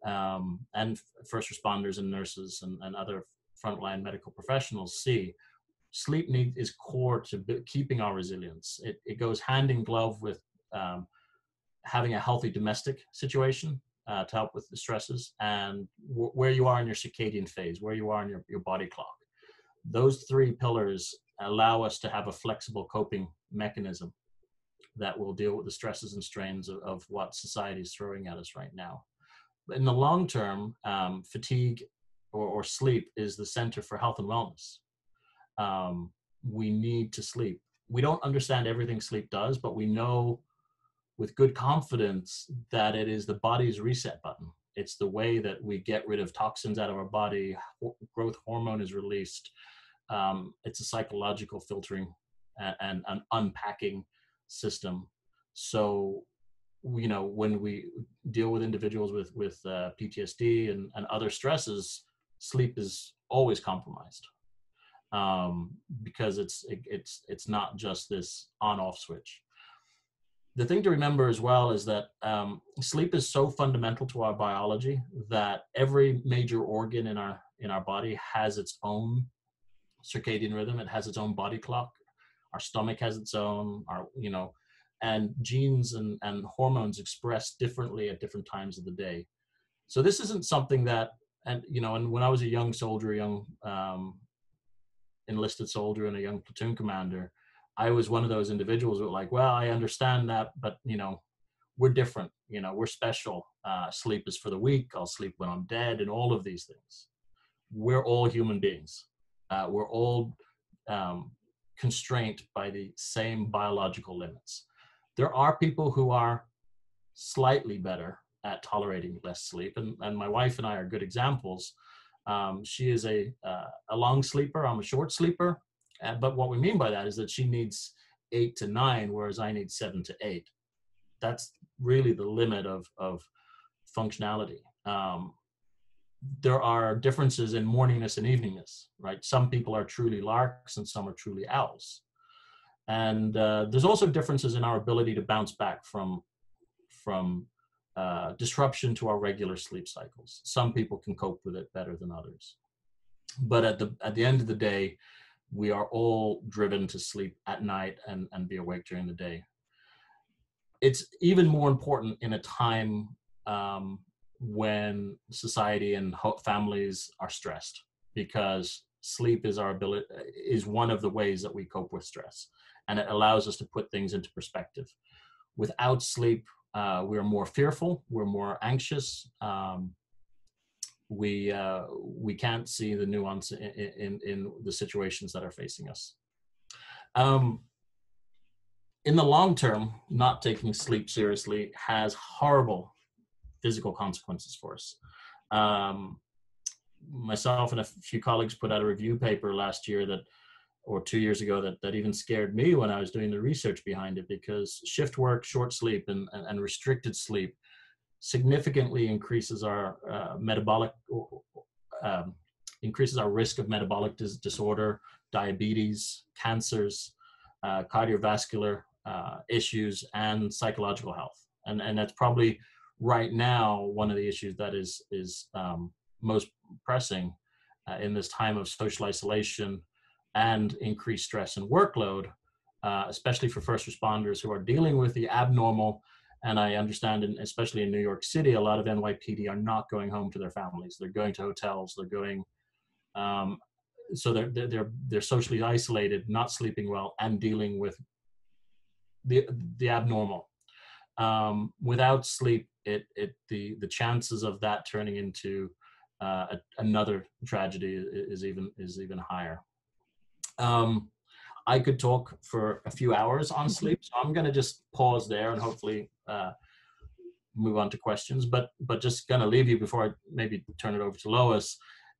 and first responders and nurses and other frontline medical professionals see. Sleep need is core to keeping our resilience. It goes hand in glove with having a healthy domestic situation to help with the stresses, and where you are in your circadian phase, where you are in your body clock. Those three pillars allow us to have a flexible coping mechanism that will deal with the stresses and strains of what society is throwing at us right now. In the long term, fatigue or sleep is the center for health and wellness. We need to sleep. We don't understand everything sleep does, but we know with good confidence that it is the body's reset button. It's the way that we get rid of toxins out of our body. Growth hormone is released. It's a psychological filtering and an unpacking system. So, you know, when we deal with individuals with PTSD and other stresses, sleep is always compromised, because it's not just this on-off switch. The thing to remember as well is that sleep is so fundamental to our biology that every major organ in our body has its own circadian rhythm. It has its own body clock. Our stomach has its own, and genes and hormones express differently at different times of the day. So this isn't something that, and when I was a young soldier, enlisted soldier and a young platoon commander, I was one of those individuals who were like, well, I understand that, but we're different, we're special. Sleep is for the weak. I'll sleep when I'm dead, and all of these things. We're all human beings. We're all constrained by the same biological limits. There are people who are slightly better at tolerating less sleep, and my wife and I are good examples. She is a long sleeper. I'm a short sleeper. But what we mean by that is that she needs 8 to 9, whereas I need 7 to 8. That's really the limit of functionality. There are differences in morningness and eveningness, right? Some people are truly larks and some are truly owls. And there's also differences in our ability to bounce back from disruption to our regular sleep cycles. Some people can cope with it better than others. But at the end of the day, we are all driven to sleep at night and be awake during the day. It's even more important in a time when society and families are stressed, because sleep is one of the ways that we cope with stress, and it allows us to put things into perspective. Without sleep, we're more fearful, we're more anxious. We can't see the nuance in the situations that are facing us. In the long term, not taking sleep seriously has horrible physical consequences for us. Myself and a few colleagues put out a review paper last year or 2 years ago that even scared me when I was doing the research behind it, because shift work, short sleep, and restricted sleep significantly increases our increases our risk of metabolic disorder, diabetes, cancers, cardiovascular issues, and psychological health. And that's probably right now one of the issues that is most pressing in this time of social isolation and increased stress and workload, especially for first responders who are dealing with the abnormal. And I understand, especially in New York City, a lot of NYPD are not going home to their families. They're going to hotels. They're going, so they're socially isolated, not sleeping well, and dealing with the abnormal. Without sleep, the chances of that turning into another tragedy is even higher. I could talk for a few hours on sleep, so I'm going to just pause there and hopefully move on to questions. But just going to leave you before I maybe turn it over to Lois,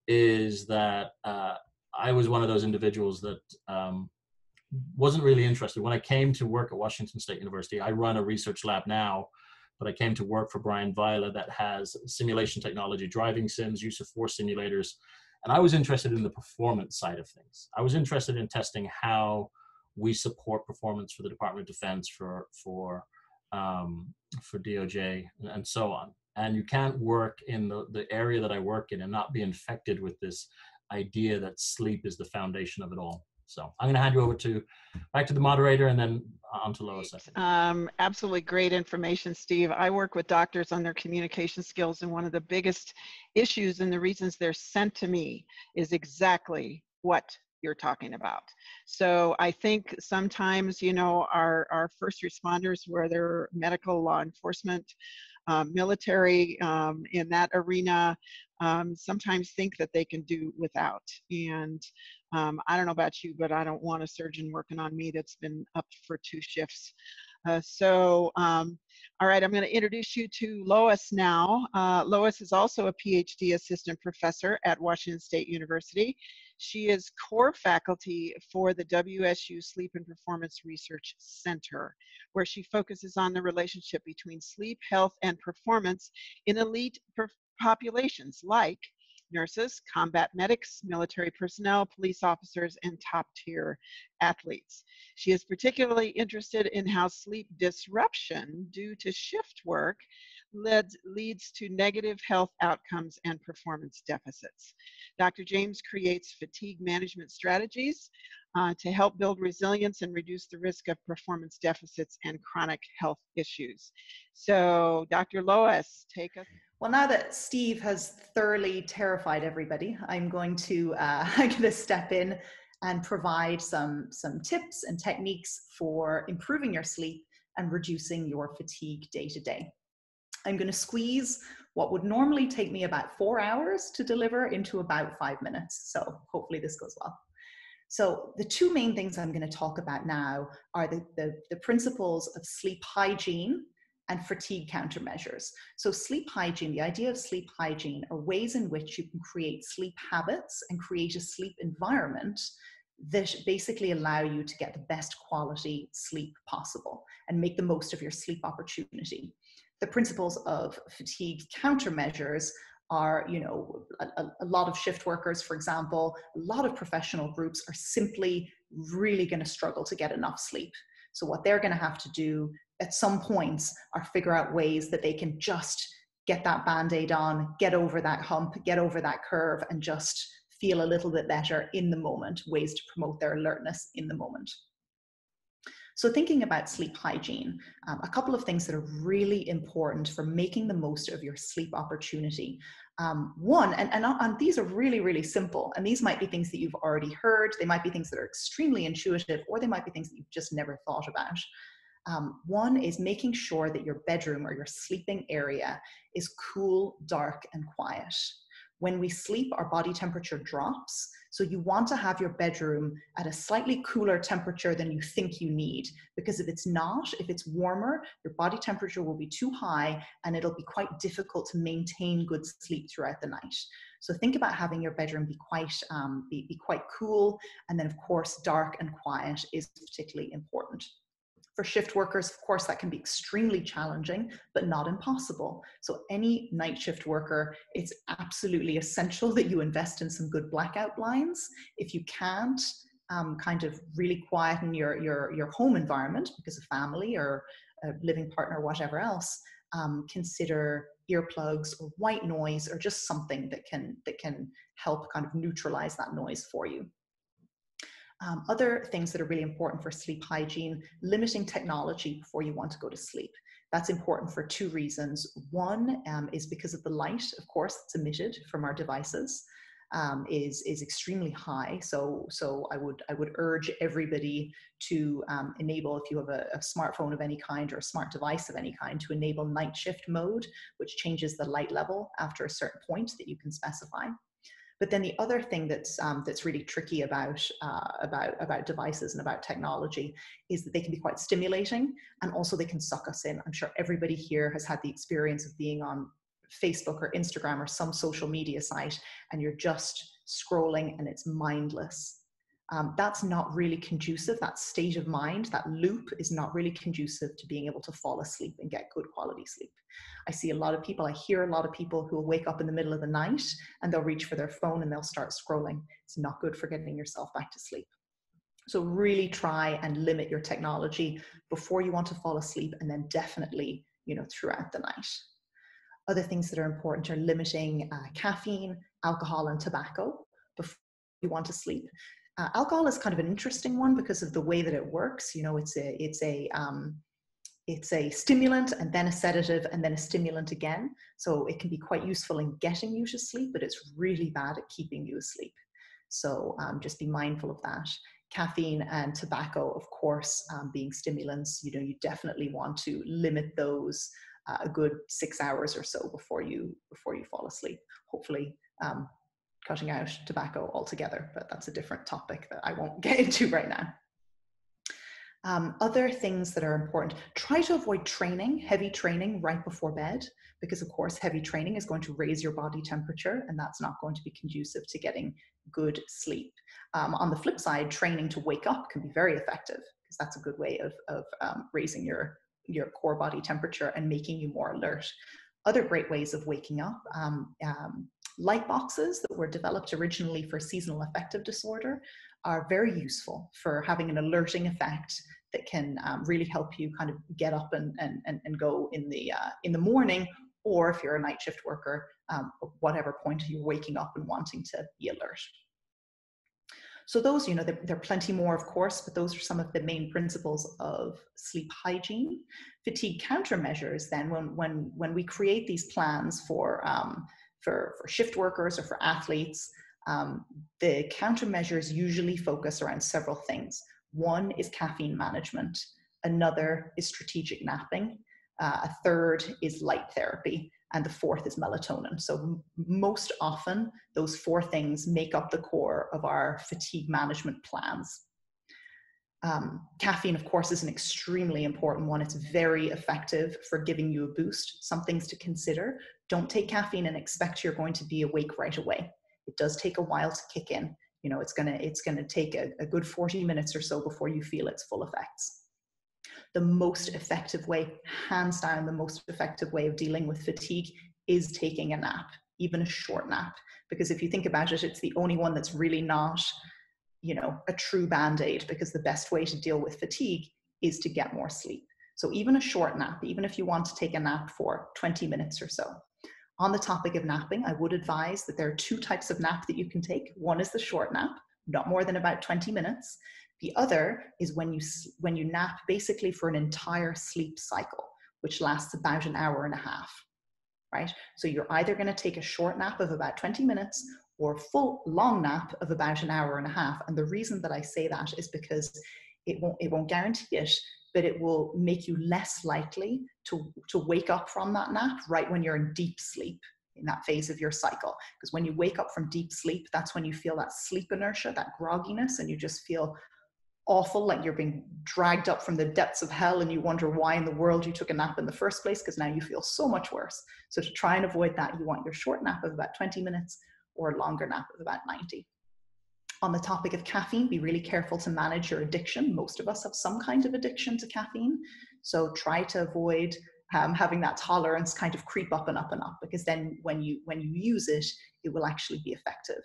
is that I was one of those individuals that wasn't really interested. When I came to work at Washington State University, I run a research lab now, but I came to work for Brian Vila that has simulation technology, driving sims, use of force simulators. And I was interested in the performance side of things. I was interested in testing how we support performance for the Department of Defense, for DOJ, and so on. And you can't work in the area that I work in and not be infected with this idea that sleep is the foundation of it all. So I'm going to hand you over back to the moderator and then on to Lois. Absolutely great information, Steve. I work with doctors on their communication skills, and one of the biggest issues and the reasons they're sent to me is exactly what you're talking about. So I think sometimes, you know, our first responders, whether medical, law enforcement, military, in that arena, sometimes think that they can do without. And I don't know about you, but I don't want a surgeon working on me that's been up for 2 shifts. All right, I'm going to introduce you to Lois now. Lois is also a Ph.D. assistant professor at Washington State University. She is core faculty for the WSU Sleep and Performance Research Center, where she focuses on the relationship between sleep, health, and performance in elite populations like nurses, combat medics, military personnel, police officers, and top-tier athletes. She is particularly interested in how sleep disruption due to shift work leads to negative health outcomes and performance deficits. Dr. James creates fatigue management strategies to help build resilience and reduce the risk of performance deficits and chronic health issues. So, Dr. Lois, take us. Well, now that Steve has thoroughly terrified everybody, I'm going to step in and provide some tips and techniques for improving your sleep and reducing your fatigue day to day. I'm going to squeeze what would normally take me about 4 hours to deliver into about 5 minutes. So hopefully this goes well. So the 2 main things I'm going to talk about now are the principles of sleep hygiene and fatigue countermeasures. So sleep hygiene, the idea of sleep hygiene are ways in which you can create sleep habits and create a sleep environment that basically allow you to get the best quality sleep possible and make the most of your sleep opportunity. The principles of fatigue countermeasures are, you know, a lot of shift workers, for example, a lot of professional groups are simply really going to struggle to get enough sleep. So what they're going to have to do at some points are figure out ways that they can just get that Band-Aid on, get over that hump, get over that curve, and just feel a little bit better in the moment, ways to promote their alertness in the moment. So thinking about sleep hygiene, a couple of things that are really important for making the most of your sleep opportunity. One, and these are really, really simple, and these might be things that you've already heard, they might be things that are extremely intuitive, or they might be things that you've just never thought about. One is making sure that your bedroom or your sleeping area is cool, dark, and quiet. When we sleep, our body temperature drops. So you want to have your bedroom at a slightly cooler temperature than you think you need, because if it's not, if it's warmer, your body temperature will be too high and it'll be quite difficult to maintain good sleep throughout the night. So think about having your bedroom be quite cool. And then of course, dark and quiet is particularly important. For shift workers, of course, that can be extremely challenging, but not impossible. So any night shift worker, it's absolutely essential that you invest in some good blackout blinds. If you can't kind of really quieten your home environment because of family or a living partner or whatever else, consider earplugs or white noise or just something that can help kind of neutralize that noise for you. Other things that are really important for sleep hygiene, limiting technology before you want to go to sleep. That's important for 2 reasons. One is because of the light, of course, that's emitted from our devices. is extremely high. So I would urge everybody to enable, if you have a smartphone of any kind or a smart device of any kind, to enable night shift mode, which changes the light level after a certain point that you can specify. But then the other thing that's really tricky about devices and about technology is that they can be quite stimulating, and also they can suck us in. I'm sure everybody here has had the experience of being on Facebook or Instagram or some social media site, and you're just scrolling and it's mindless. That's not really conducive. That state of mind, that loop, is not really conducive to being able to fall asleep and get good quality sleep. I see a lot of people, I hear a lot of people who will wake up in the middle of the night and they'll reach for their phone and they'll start scrolling. It's not good for getting yourself back to sleep. So really try and limit your technology before you want to fall asleep, and then definitely, throughout the night. Other things that are important are limiting caffeine, alcohol, and tobacco before you want to sleep. Alcohol is kind of an interesting one because of the way that it works. It's a stimulant and then a sedative and then a stimulant again. So it can be quite useful in getting you to sleep, but it's really bad at keeping you asleep. So just be mindful of that. Caffeine and tobacco, of course, being stimulants, you definitely want to limit those a good 6 hours or so before you fall asleep. Hopefully, cutting out tobacco altogether, but that's a different topic that I won't get into right now. Other things that are important, try to avoid heavy training right before bed, because of course heavy training is going to raise your body temperature, and that's not going to be conducive to getting good sleep. On the flip side, training to wake up can be very effective, because that's a good way of raising your core body temperature and making you more alert. Other great ways of waking up, light boxes that were developed originally for seasonal affective disorder are very useful for having an alerting effect that can really help you kind of get up and go in the morning, or if you're a night shift worker, whatever point you're waking up and wanting to be alert. So those, there are plenty more, of course, but those are some of the main principles of sleep hygiene. Fatigue countermeasures, then, when we create these plans for shift workers or for athletes, the countermeasures usually focus around several things. One is caffeine management. Another is strategic napping. A third is light therapy. And the fourth is melatonin. So most often, those four things make up the core of our fatigue management plans. Caffeine, of course, is an extremely important one. It's very effective for giving you a boost. Some things to consider: don't take caffeine and expect you're going to be awake right away. It does take a while to kick in. It's gonna take a good 40 minutes or so before you feel its full effects. The most effective way, hands down, the most effective way of dealing with fatigue is taking a nap, even a short nap. Because if you think about it, it's the only one that's really not, a true Band-Aid, because the best way to deal with fatigue is to get more sleep. So even a short nap, even if you want to take a nap for 20 minutes or so. On the topic of napping, I would advise that there are two types of nap that you can take. One is the short nap, not more than about 20 minutes. The other is when you nap basically for an entire sleep cycle, which lasts about an hour and a half, right? So you're either going to take a short nap of about 20 minutes or a full long nap of about an hour and a half. And the reason that I say that is because it won't guarantee it, but it will make you less likely to wake up from that nap right when you're in deep sleep, in that phase of your cycle. Because when you wake up from deep sleep, that's when you feel that sleep inertia, that grogginess, and you just feel awful, like you're being dragged up from the depths of hell, and you wonder why in the world you took a nap in the first place, because now you feel so much worse. So to try and avoid that, you want your short nap of about 20 minutes or a longer nap of about 90. On the topic of caffeine, be really careful to manage your addiction. Most of us have some kind of addiction to caffeine. So try to avoid having that tolerance kind of creep up and up and up, because then when you use it, it will actually be effective.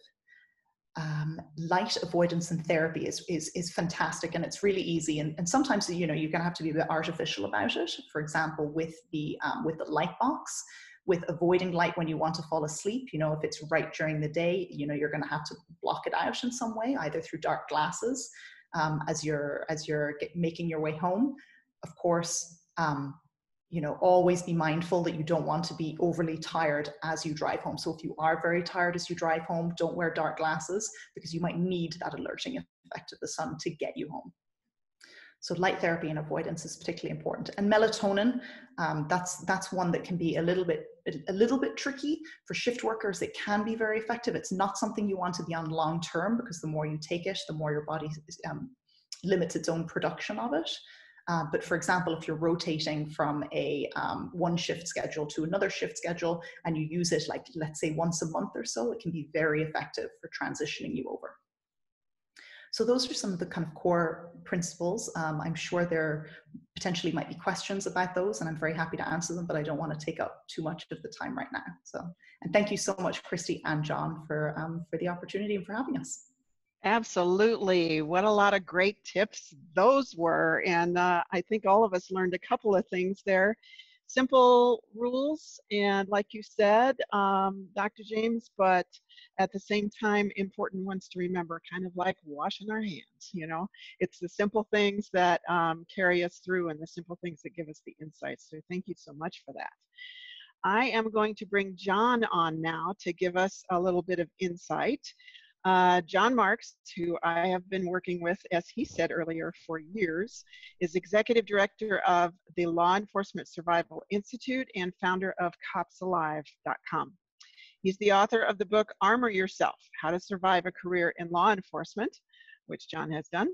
Light avoidance and therapy is fantastic, and it's really easy. And sometimes, you're going to have to be a bit artificial about it. For example, with the light box, with avoiding light when you want to fall asleep, if it's right during the day, you're going to have to block it out in some way, either through dark glasses, as you're making your way home. Of course, you know, always be mindful that you don't want to be overly tired as you drive home. So if you are very tired as you drive home, don't wear dark glasses, because you might need that alerting effect of the sun to get you home. So light therapy and avoidance is particularly important. And melatonin, that's one that can be a little bit tricky for shift workers. It can be very effective. It's not something you want to be on long term, because the more you take it, the more your body limits its own production of it. But for example, if you're rotating from a one shift schedule to another shift schedule, and you use it, like, let's say once a month or so, it can be very effective for transitioning you over. So those are some of the kind of core principles. I'm sure there potentially might be questions about those, and I'm very happy to answer them, but I don't want to take up too much of the time right now. So, and thank you so much, Christie and John, for the opportunity and for having us. Absolutely. What a lot of great tips those were. And I think all of us learned a couple of things there. Simple rules, and like you said, Dr. James, but at the same time, important ones to remember, kind of like washing our hands, you know. It's the simple things that carry us through, and the simple things that give us the insights. So thank you so much for that. I am going to bring John on now to give us a little bit of insight. John Marx, who I have been working with, as he said earlier, for years, is Executive Director of the Law Enforcement Survival Institute and founder of CopsAlive.com. He's the author of the book, Armor Yourself, How to Survive a Career in Law Enforcement, which John has done.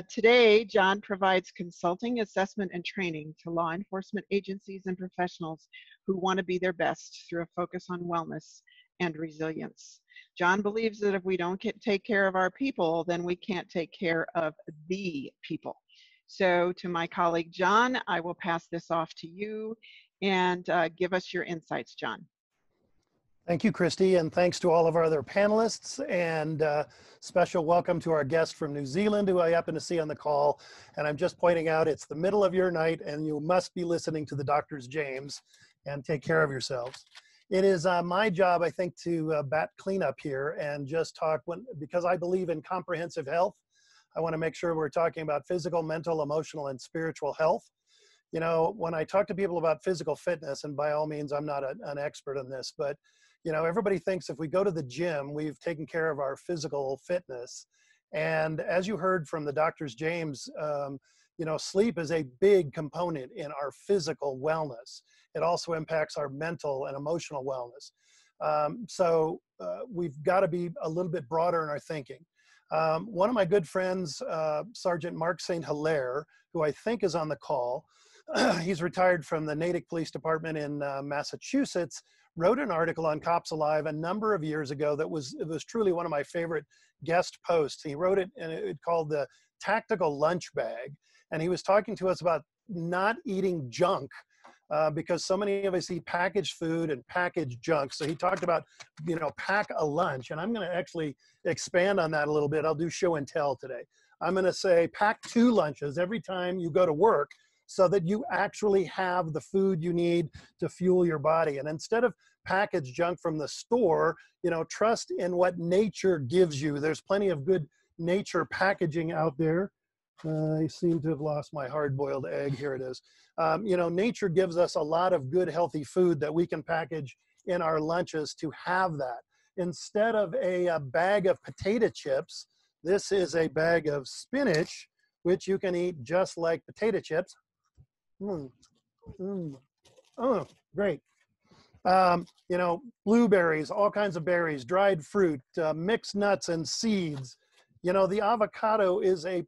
Today, John provides consulting, assessment, and training to law enforcement agencies and professionals who want to be their best through a focus on wellness and resilience. John believes that if we don't take care of our people, then we can't take care of the people. So to my colleague, John, I will pass this off to you and give us your insights, John. Thank you, Christie, and thanks to all of our other panelists, and special welcome to our guest from New Zealand, who I happen to see on the call. And I'm just pointing out, it's the middle of your night, and you must be listening to the Dr. James, and take care of yourselves. It is my job, I think, to bat cleanup here and just talk, because I believe in comprehensive health. I want to make sure we're talking about physical, mental, emotional, and spiritual health. You know, when I talk to people about physical fitness, and by all means, I'm not an expert in this, but you know, everybody thinks if we go to the gym, we've taken care of our physical fitness. And as you heard from the Dr. James, you know, sleep is a big component in our physical wellness. It also impacts our mental and emotional wellness. So we've got to be a little bit broader in our thinking. One of my good friends, Sergeant Mark St. Hilaire, who I think is on the call, he's retired from the Natick Police Department in Massachusetts, wrote an article on Cops Alive a number of years ago that was truly one of my favorite guest posts. He wrote it, and it called the Tactical Lunch Bag. And he was talking to us about not eating junk because so many of us eat packaged food and packaged junk. So he talked about, you know, pack a lunch. And I'm going to actually expand on that a little bit. I'll do show and tell today. I'm going to say pack 2 lunches every time you go to work, so that you actually have the food you need to fuel your body. And instead of packaged junk from the store, you know, trust in what nature gives you. There's plenty of good nature packaging out there. I seem to have lost my hard-boiled egg. Here it is. You know, nature gives us a lot of good, healthy food that we can package in our lunches to have that. Instead of a bag of potato chips, this is a bag of spinach, which you can eat just like potato chips. Oh, great. You know, blueberries, all kinds of berries, dried fruit, mixed nuts and seeds. You know, the avocado is a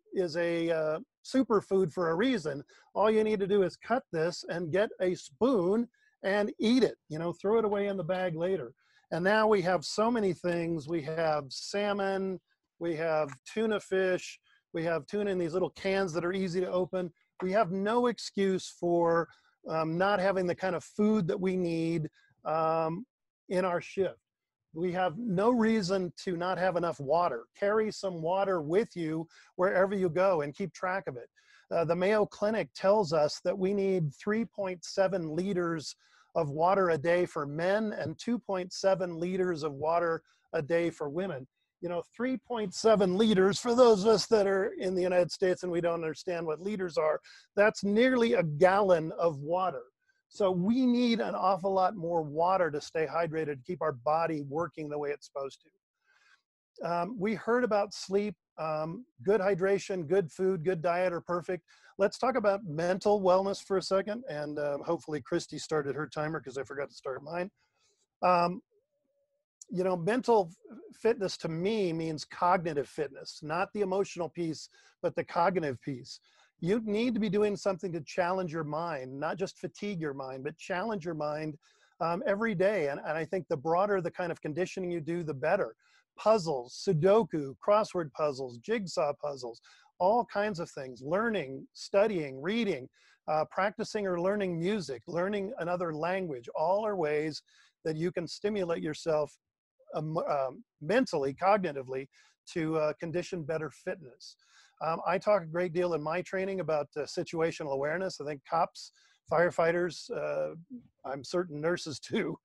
superfood for a reason. All you need to do is cut this and get a spoon and eat it. You know, throw it away in the bag later. And now we have so many things. We have salmon, we have tuna fish, we have tuna in these little cans that are easy to open. We have no excuse for not having the kind of food that we need in our shift. We have no reason to not have enough water. Carry some water with you wherever you go and keep track of it. The Mayo Clinic tells us that we need 3.7 liters of water a day for men and 2.7 liters of water a day for women. 3.7 liters, for those of us that are in the United States and we don't understand what liters are, that's nearly a gallon of water. So we need an awful lot more water to stay hydrated, to keep our body working the way it's supposed to. We heard about sleep, good hydration, good food, good diet are perfect. Let's talk about mental wellness for a second. And hopefully Christie started her timer because I forgot to start mine. Mental fitness to me means cognitive fitness, not the emotional piece, but the cognitive piece. You need to be doing something to challenge your mind, not just fatigue your mind, but challenge your mind every day. And I think the broader the kind of conditioning you do, the better. Puzzles, Sudoku, crossword puzzles, jigsaw puzzles, all kinds of things. Learning, studying, reading, practicing or learning music, learning another language, all are ways that you can stimulate yourself mentally, cognitively, to condition better fitness. I talk a great deal in my training about situational awareness. I think cops, firefighters, I'm certain nurses too,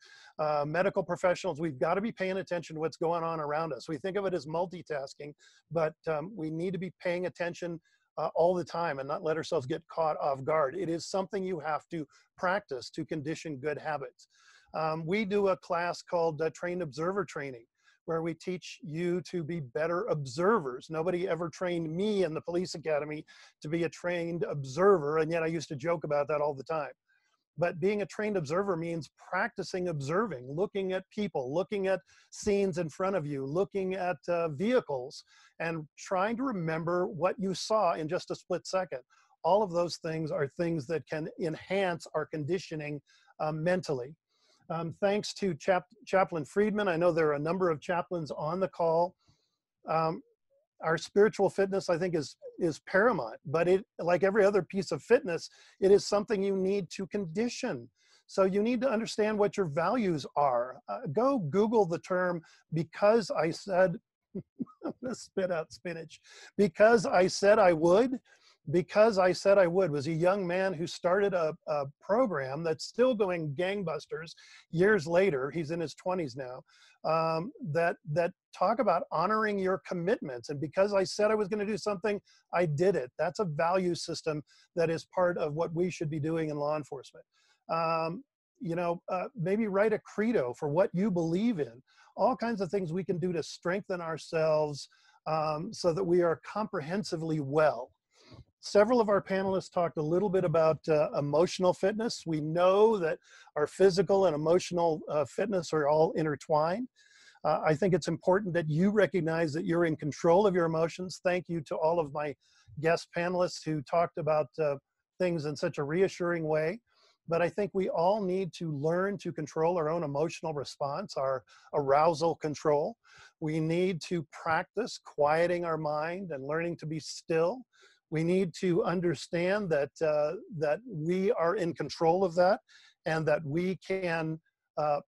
medical professionals, we've got to be paying attention to what's going on around us. We think of it as multitasking, but we need to be paying attention all the time and not let ourselves get caught off guard. It is something you have to practice to condition good habits. We do a class called Trained Observer Training, where we teach you to be better observers. Nobody ever trained me in the police academy to be a trained observer, and yet I used to joke about that all the time. But being a trained observer means practicing observing, looking at people, looking at scenes in front of you, looking at vehicles, and trying to remember what you saw in just a split second. All of those things are things that can enhance our conditioning mentally. Thanks to Chaplain Friedman. I know there are a number of chaplains on the call. Our spiritual fitness, I think, is paramount, but it, like every other piece of fitness, it is something you need to condition. So you need to understand what your values are. Go Google the term, because I said, I'm gonna spit out spinach, because I said I would. Because I Said I Would was a young man who started a program that's still going gangbusters years later. He's in his 20s now, that talk about honoring your commitments. And because I said I was going to do something, I did it. That's a value system that is part of what we should be doing in law enforcement. Maybe write a credo for what you believe in. All kinds of things we can do to strengthen ourselves so that we are comprehensively well. Several of our panelists talked a little bit about emotional fitness. We know that our physical and emotional fitness are all intertwined. I think it's important that you recognize that you're in control of your emotions. Thank you to all of my guest panelists who talked about things in such a reassuring way. But I think we all need to learn to control our own emotional response, our arousal control. We need to practice quieting our mind and learning to be still. We need to understand that, that we are in control of that and that we can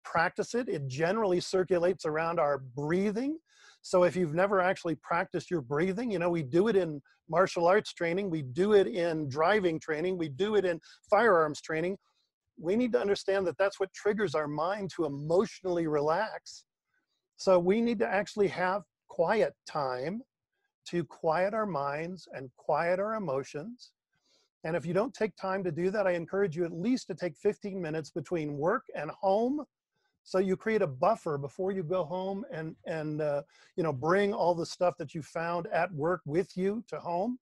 practice it. It generally circulates around our breathing. So if you've never actually practiced your breathing, we do it in martial arts training, we do it in driving training, we do it in firearms training. We need to understand that that's what triggers our mind to emotionally relax. So we need to actually have quiet time to quiet our minds and quiet our emotions. And if you don't take time to do that, I encourage you at least to take 15 minutes between work and home. So you create a buffer before you go home and bring all the stuff that you found at work with you to home.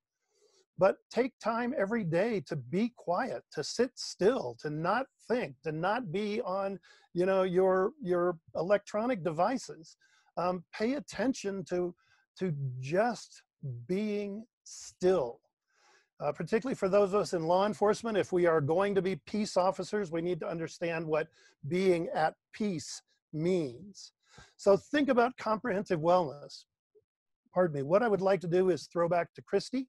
But take time every day to be quiet, to sit still, to not think, to not be on your electronic devices. Pay attention to just being still. Particularly for those of us in law enforcement, if we are going to be peace officers, we need to understand what being at peace means. So think about comprehensive wellness. Pardon me. What I would like to do is throw back to Christie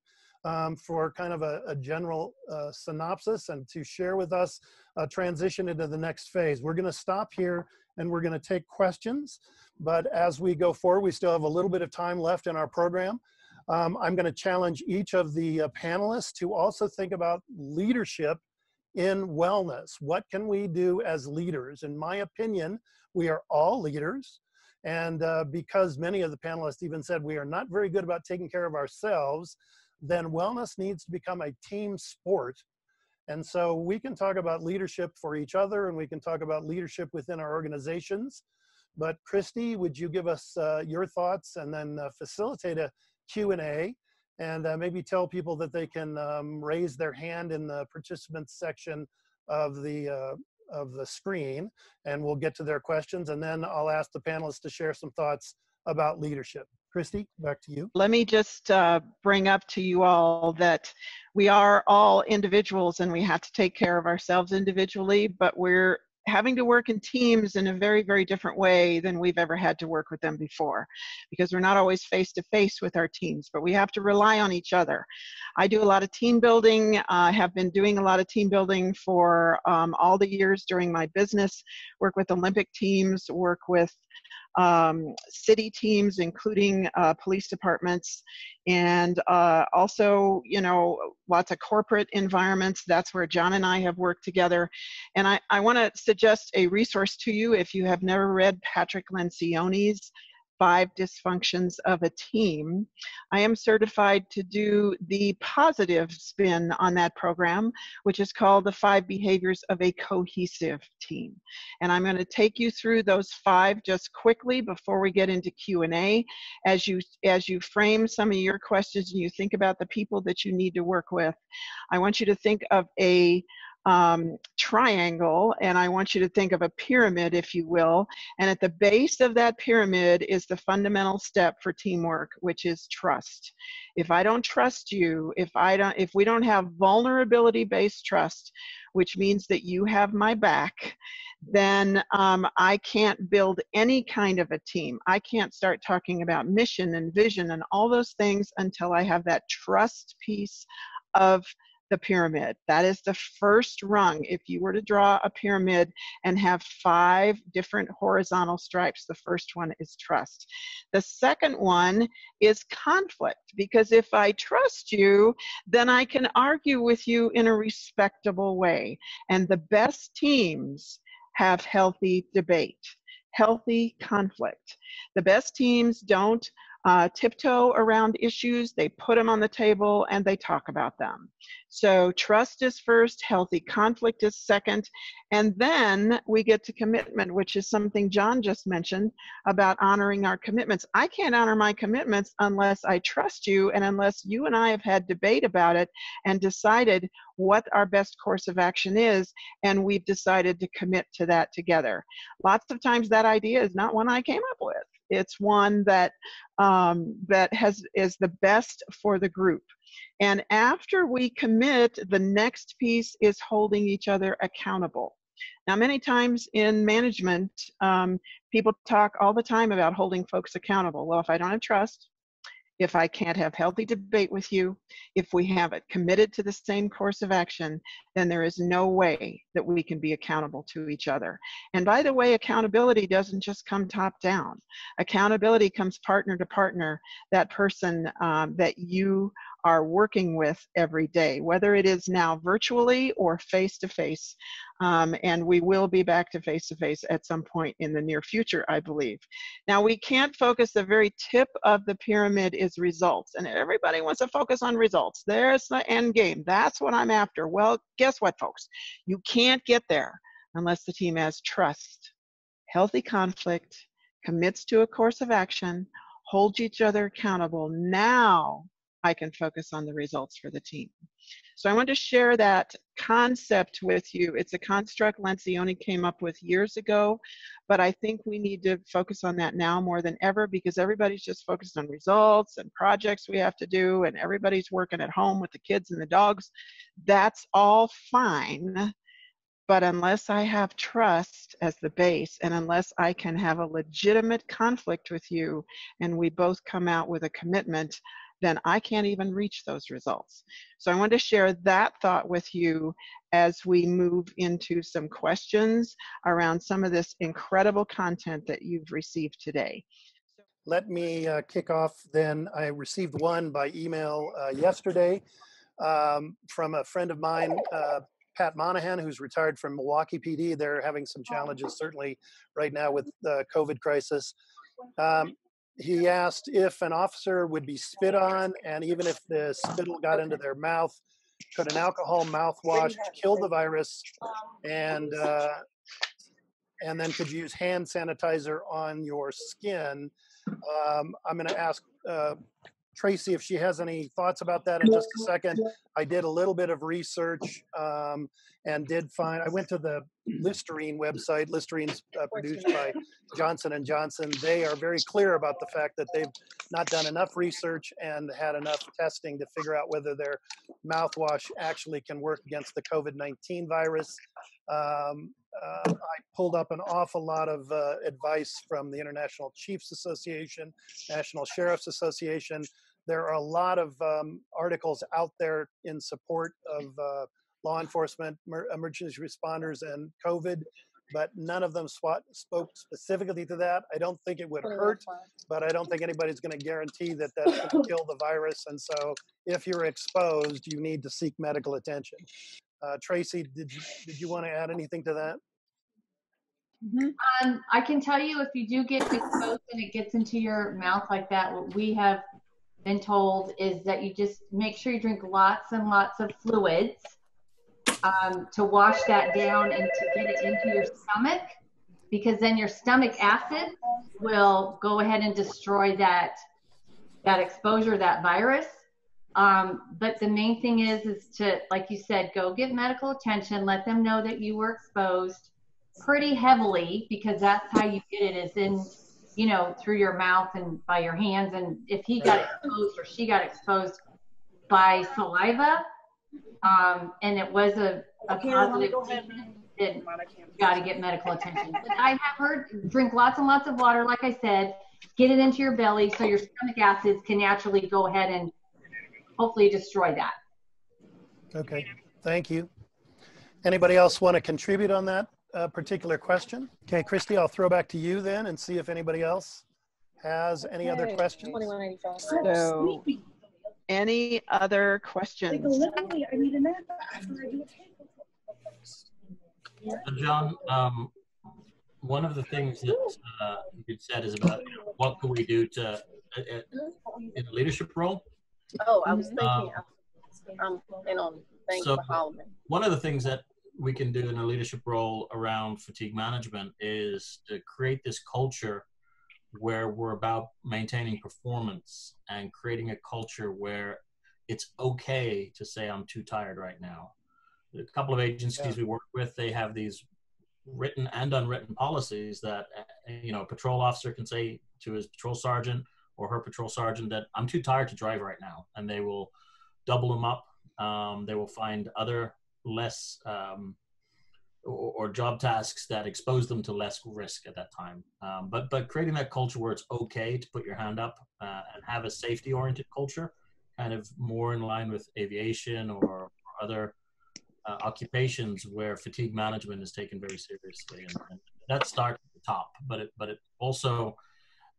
for kind of a general synopsis and to share with us a transition into the next phase. We're going to stop here and we're going to take questions. But as we go forward, we still have a little bit of time left in our program. I'm going to challenge each of the panelists to also think about leadership in wellness. What can we do as leaders? In my opinion, we are all leaders. And because many of the panelists even said we are not very good about taking care of ourselves, then wellness needs to become a team sport. And so we can talk about leadership for each other, and we can talk about leadership within our organizations. But Christie, would you give us your thoughts and then facilitate a Q&A, and maybe tell people that they can raise their hand in the participants section of the screen, and we'll get to their questions, and then I'll ask the panelists to share some thoughts about leadership. Christie, back to you. Let me just bring up to you all that we are all individuals and we have to take care of ourselves individually, but we're having to work in teams in a very, very different way than we've ever had to work with them before, because we're not always face to face with our teams, but we have to rely on each other. I do a lot of team building, have been doing a lot of team building for all the years during my business, work with Olympic teams, work with city teams, including police departments, and also, you know, lots of corporate environments. That's where John and I have worked together. And I want to suggest a resource to you if you have never read Patrick Lencioni's 5 Dysfunctions of a Team. I am certified to do the positive spin on that program, which is called the 5 Behaviors of a Cohesive Team. And I'm going to take you through those 5 just quickly before we get into Q&A. As you frame some of your questions and you think about the people that you need to work with, I want you to think of a triangle, and I want you to think of a pyramid, if you will, and at the base of that pyramid is the fundamental step for teamwork, which is trust. If I don't trust you, if we don't have vulnerability-based trust, which means that you have my back, then I can't build any kind of a team. I can't start talking about mission and vision and all those things until I have that trust piece of the pyramid. That is the first rung. If you were to draw a pyramid and have 5 different horizontal stripes, the first one is trust. The second one is conflict, because if I trust you, then I can argue with you in a respectable way. And the best teams have healthy debate, healthy conflict. The best teams don't tiptoe around issues. They put them on the table and they talk about them. So trust is first, healthy conflict is second, and then we get to commitment, which is something John just mentioned about honoring our commitments. I can't honor my commitments unless I trust you and unless you and I have had debate about it and decided what our best course of action is, and we've decided to commit to that together. Lots of times that idea is not one I came up with. It's one that is the best for the group. And after we commit, the next piece is holding each other accountable. Now, many times in management, people talk all the time about holding folks accountable. Well, if I don't have trust, if I can't have healthy debate with you, if we haven't committed to the same course of action, then there is no way that we can be accountable to each other. And by the way, accountability doesn't just come top down. Accountability comes partner to partner, that person that you are working with every day, whether it is now virtually or face-to-face. And we will be back to face-to-face at some point in the near future, I believe. Now, we can't focus, the very tip of the pyramid is results. And everybody wants to focus on results. There's the end game. That's what I'm after. Well, guess what, folks? You can't get there unless the team has trust, healthy conflict, commits to a course of action, holds each other accountable. Now I can focus on the results for the team. So I want to share that concept with you. It's a construct Lencioni came up with years ago, but I think we need to focus on that now more than ever, because everybody's just focused on results and projects we have to do, and everybody's working at home with the kids and the dogs. That's all fine, but unless I have trust as the base, and unless I can have a legitimate conflict with you, and we both come out with a commitment, then I can't even reach those results. So I want to share that thought with you as we move into some questions around some of this incredible content that you've received today. Let me kick off then. I received one by email yesterday from a friend of mine, Pat Monahan, who's retired from Milwaukee PD. They're having some challenges certainly right now with the COVID crisis. He asked if an officer would be spit on, and even if the spittle got into their mouth, could an alcohol mouthwash kill the virus? And then could you use hand sanitizer on your skin? I'm going to ask Tracie if she has any thoughts about that in just a second. I did a little bit of research and did find, I went to the Listerine website. Listerine's produced by Johnson & Johnson. They are very clear about the fact that they've not done enough research and had enough testing to figure out whether their mouthwash actually can work against the COVID-19 virus. I pulled up an awful lot of advice from the International Chiefs Association, National Sheriff's Association. There are a lot of articles out there in support of law enforcement, emergency responders, and COVID, but none of them spoke specifically to that. I don't think it would hurt, but I don't think anybody's going to guarantee that that's going to kill the virus. And so if you're exposed, you need to seek medical attention. Tracie, did you want to add anything to that? I can tell you, if you do get exposed and it gets into your mouth like that, what we have been told is that you just make sure you drink lots and lots of fluids to wash that down and to get it into your stomach, because then your stomach acid will go ahead and destroy that exposure, that virus. But the main thing is to, like you said, go get medical attention, let them know that you were exposed pretty heavily, because that's how you get it, is in, you know, through your mouth and by your hands. And if he got exposed or she got exposed by saliva, and it was a positive treatment, then you got to get medical attention. But I have heard, drink lots and lots of water, like I said, get it into your belly so your stomach acids can naturally go ahead and hopefully destroy that. Okay, thank you. Anybody else want to contribute on that particular question? Okay, Christie, I'll throw back to you then and see if anybody else has any other questions. So, any other questions? John, one of the things that you said is about what can we do to in a leadership role. Oh, I was thinking, thanks for following me. One of the things that we can do in a leadership role around fatigue management is to create this culture where we're about maintaining performance and creating a culture where it's okay to say, I'm too tired right now. A couple of agencies we work with, they have these written and unwritten policies that, you know, a patrol officer can say to his patrol sergeant or her patrol sergeant that I'm too tired to drive right now. And they will double them up. They will find other less or job tasks that expose them to less risk at that time. But creating that culture where it's okay to put your hand up and have a safety-oriented culture, kind of more in line with aviation or other occupations where fatigue management is taken very seriously. And that starts at the top. But it also,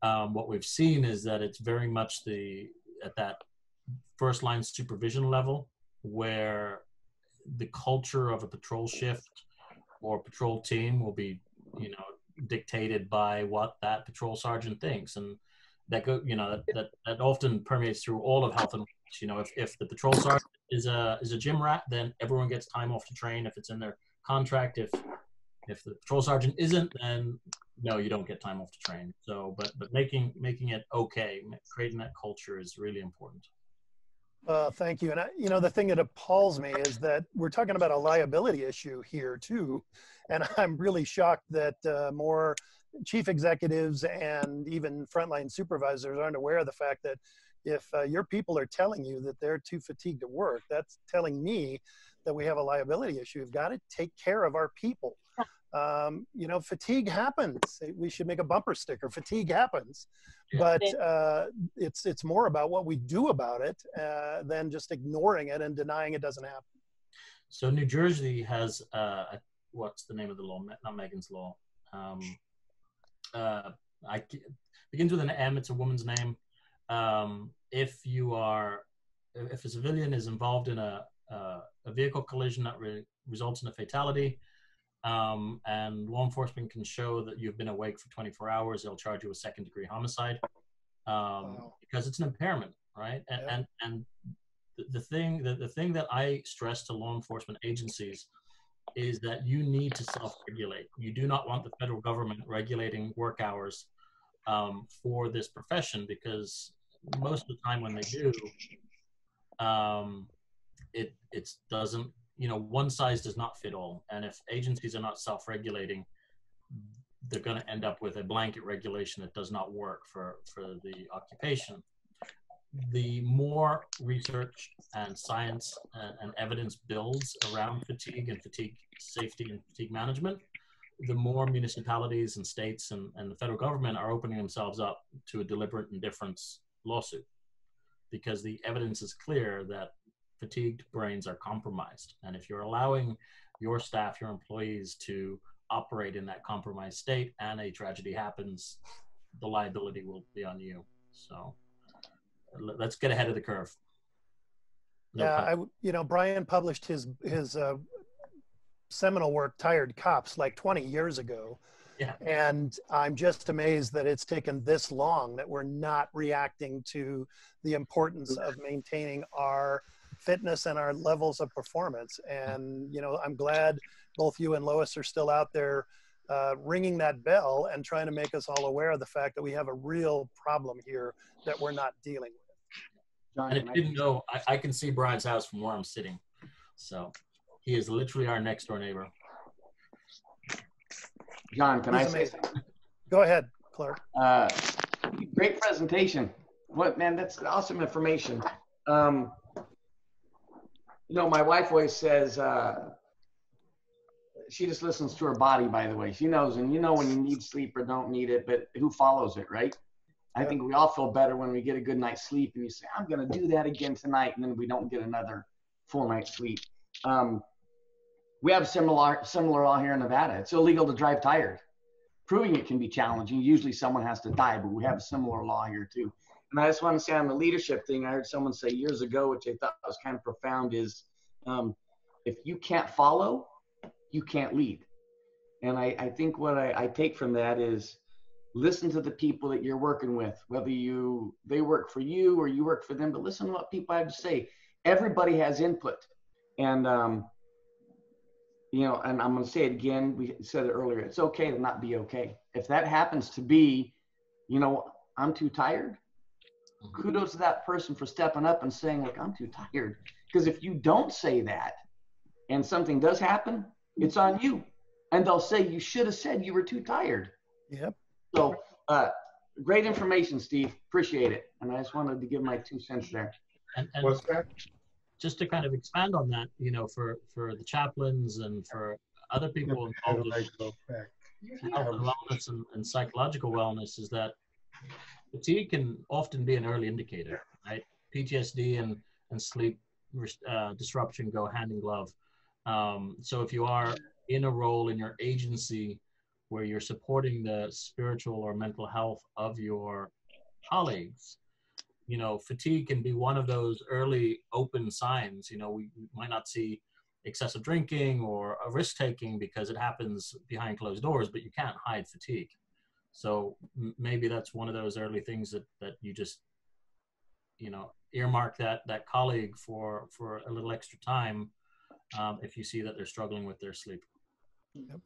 what we've seen is that it's very much at that first line supervision level where the culture of a patrol shift or patrol team will be, you know, dictated by what that patrol sergeant thinks, and that that often permeates through all of health and wellness. You know, if the patrol sergeant is a gym rat, then everyone gets time off to train if it's in their contract. If the patrol sergeant isn't, then no, you don't get time off to train. So, but making it okay, creating that culture is really important. Thank you. And you know, the thing that appalls me is that we're talking about a liability issue here too. And I'm really shocked that more chief executives and even frontline supervisors aren't aware of the fact that if your people are telling you that they're too fatigued to work, that's telling me that we have a liability issue. We've got to take care of our people. You know, fatigue happens. We should make a bumper sticker. Fatigue happens, but it's more about what we do about it than just ignoring it and denying it doesn't happen. So New Jersey has what's the name of the law? Not Megan's law. Begins with an M. It's a woman's name. If a civilian is involved in a vehicle collision that results in a fatality, and law enforcement can show that you've been awake for 24 hours, they'll charge you with second-degree homicide because it's an impairment, right? And the thing that I stress to law enforcement agencies is that you need to self-regulate. You do not want the federal government regulating work hours for this profession, because most of the time when they do, it doesn't, one size does not fit all. And if agencies are not self-regulating, they're going to end up with a blanket regulation that does not work for the occupation. The more research and science and evidence builds around fatigue and fatigue safety and fatigue management, the more municipalities and states and the federal government are opening themselves up to a deliberate indifference lawsuit, because the evidence is clear that fatigued brains are compromised. And if you're allowing your staff, your employees to operate in that compromised state and a tragedy happens, the liability will be on you. So let's get ahead of the curve. Brian published his seminal work, Tired Cops, like 20 years ago. Yeah. And I'm just amazed that it's taken this long, that we're not reacting to the importance of maintaining our fitness and our levels of performance. And, I'm glad both you and Lois are still out there ringing that bell and trying to make us all aware of the fact that we have a real problem here that we're not dealing with. John, and if you didn't know, I can see Brian's house from where I'm sitting. So he is literally our next door neighbor. John, can I say something? Go ahead, Clarke. Great presentation. Man, that's awesome information. My wife always says, she just listens to her body, by the way. She knows, and when you need sleep or don't need it, but who follows it, right? I think we all feel better when we get a good night's sleep and you say, I'm going to do that again tonight, and then we don't get another full night's sleep. We have similar law here in Nevada. It's illegal to drive tired. Proving it can be challenging. Usually someone has to die, but we have a similar law here too. And I just want to say on the leadership thing, I heard someone say years ago, which I thought was kind of profound, is if you can't follow, you can't lead. And I think what I take from that is listen to the people that you're working with, whether they work for you or you work for them, but listen to what people have to say. Everybody has input. And, and I'm going to say it again, we said it earlier, it's okay to not be okay. If that happens to be, I'm too tired, kudos to that person for stepping up and saying, look, I'm too tired. Because if you don't say that and something does happen, it's on you. And they'll say, you should have said you were too tired. Yep. So great information, Steve. Appreciate it. And I just wanted to give my 2 cents there. And What's that? Just to kind of expand on that, for the chaplains and for other people involved in health and wellness and psychological wellness, is that fatigue can often be an early indicator, right? PTSD and sleep disruption go hand in glove. So if you are in a role in your agency where you're supporting the spiritual or mental health of your colleagues, fatigue can be one of those early open signs. We might not see excessive drinking or a risk-taking because it happens behind closed doors, but you can't hide fatigue. So maybe that's one of those early things that you just, earmark that colleague for a little extra time if you see that they're struggling with their sleep. Yep.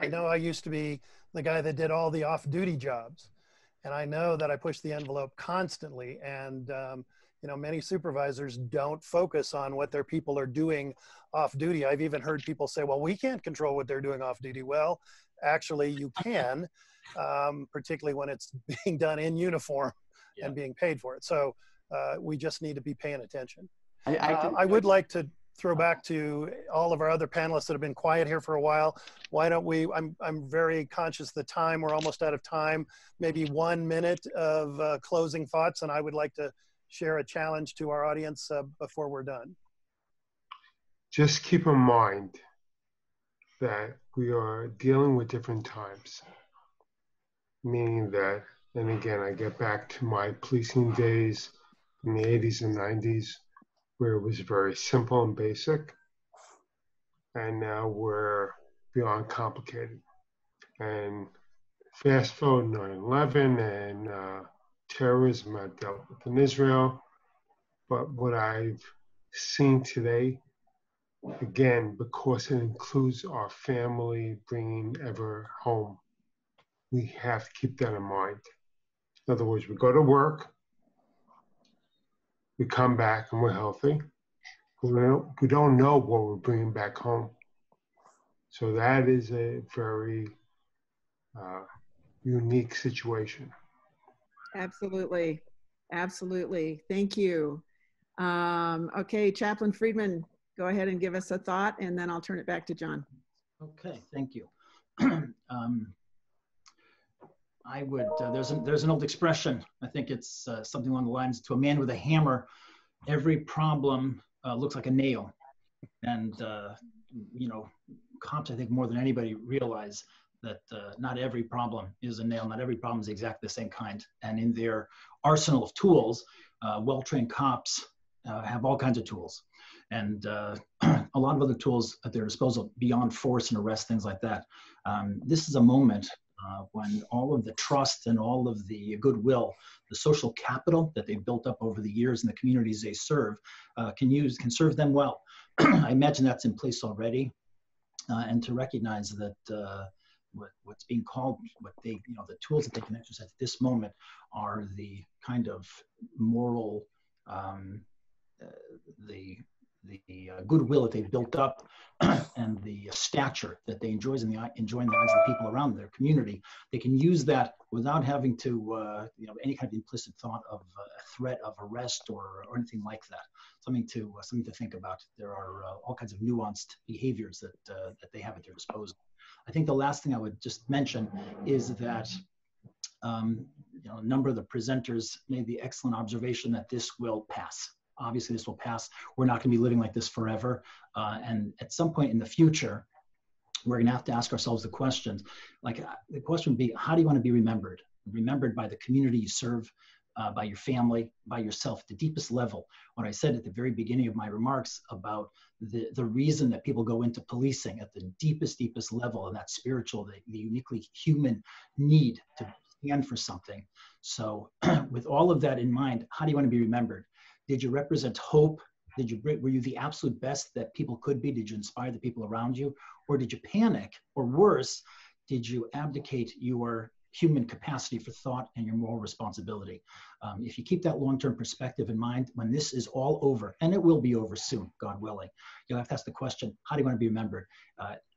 I know I used to be the guy that did all the off-duty jobs. And I know that I push the envelope constantly. And, many supervisors don't focus on what their people are doing off duty. I've even heard people say, well, we can't control what they're doing off duty. Well, actually you can, particularly when it's being done in uniform and being paid for it. So we just need to be paying attention. I would like to throw back to all of our other panelists that have been quiet here for a while. Why don't we, I'm very conscious of the time, we're almost out of time, maybe 1 minute of closing thoughts, and I would like to share a challenge to our audience before we're done. Just keep in mind that we are dealing with different times, meaning that, and again, I get back to my policing days in the 80s and 90s, where it was very simple and basic. And now we're beyond complicated. And fast forward 9/11 and terrorism I dealt with in Israel. But what I've seen today, again, because it includes our family bringing ever home, we have to keep that in mind. In other words, we go to work, we come back and we're healthy. We don't know what we're bringing back home. So that is a very unique situation. Absolutely. Absolutely. Thank you. Okay, Chaplain Friedman, go ahead and give us a thought, and then I'll turn it back to John. Okay, thank you. I would, there's an old expression, I think it's something along the lines, to a man with a hammer, every problem looks like a nail. And, you know, cops, I think more than anybody realize that not every problem is a nail, not every problem is exactly the same kind. And in their arsenal of tools, well-trained cops have all kinds of tools. And a lot of other tools at their disposal beyond force and arrest, things like that. This is a moment when all of the trust and all of the goodwill, the social capital that they've built up over the years in the communities they serve, can serve them well. I imagine that's in place already, and to recognize that what's being called, the tools that they can exercise at this moment are the kind of moral, the goodwill that they've built up and the stature that they enjoy in the eyes of the people around their community. They can use that without having to, any kind of implicit thought of a threat of arrest or anything like that. Something to think about. There are all kinds of nuanced behaviors that they have at their disposal. I think the last thing I would just mention is that a number of the presenters made the excellent observation that this will pass. Obviously, this will pass. We're not going to be living like this forever. And at some point in the future, we're going to have to ask ourselves the questions. Like the question would be, how do you want to be remembered? Remembered by the community you serve, by your family, by yourself, the deepest level. What I said at the very beginning of my remarks about the reason that people go into policing at the deepest level, and that spiritual, the uniquely human need to stand for something. So with all of that in mind, how do you want to be remembered? Did you represent hope? Were you the absolute best that people could be? Did you inspire the people around you? Or did you panic? Or worse, did you abdicate your human capacity for thought and your moral responsibility? If you keep that long-term perspective in mind, when this is all over, and it will be over soon, God willing, you'll have to ask the question, how do you want to be remembered?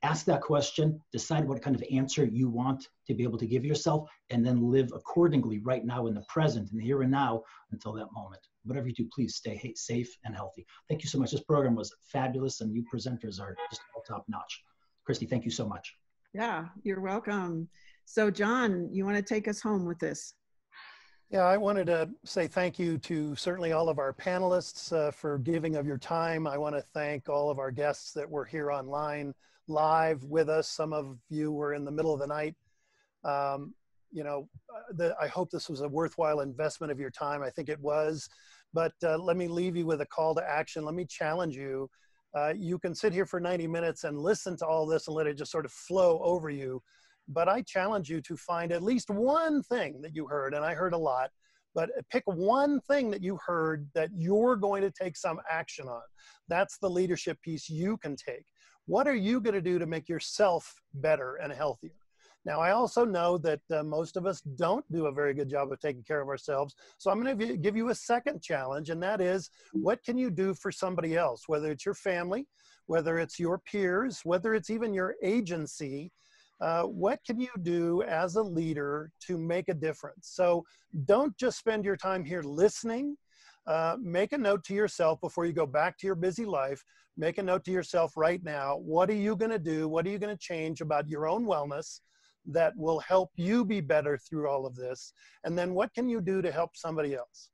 Ask that question, decide what kind of answer you want to be able to give yourself, and then live accordingly right now in the present, in the here and now, until that moment. Whatever you do, please stay safe and healthy. Thank you so much. This program was fabulous, and you presenters are just all top notch. Christy, thank you so much. Yeah, you're welcome. So John, you want to take us home with this? Yeah, I wanted to say thank you to certainly all of our panelists for giving of your time. I want to thank all of our guests that were here online live with us. Some of you were in the middle of the night. I hope this was a worthwhile investment of your time. I think it was. But let me leave you with a call to action. Let me challenge you. You can sit here for 90 minutes and listen to all this and let it just sort of flow over you. But I challenge you to find at least one thing that you heard, and I heard a lot, but pick one thing that you heard that you're going to take some action on. That's the leadership piece you can take. What are you going to do to make yourself better and healthier? Now, I also know that most of us don't do a very good job of taking care of ourselves. So I'm going to give you a second challenge, and that is, what can you do for somebody else? Whether it's your family, whether it's your peers, whether it's even your agency, what can you do as a leader to make a difference? So don't just spend your time here listening. Make a note to yourself before you go back to your busy life. Make a note to yourself right now. What are you going to do? What are you going to change about your own wellness that will help you be better through all of this? And then what can you do to help somebody else?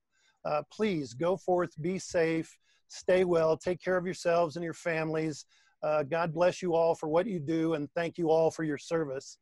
Please go forth, be safe, stay well, take care of yourselves and your families. God bless you all for what you do, and thank you all for your service.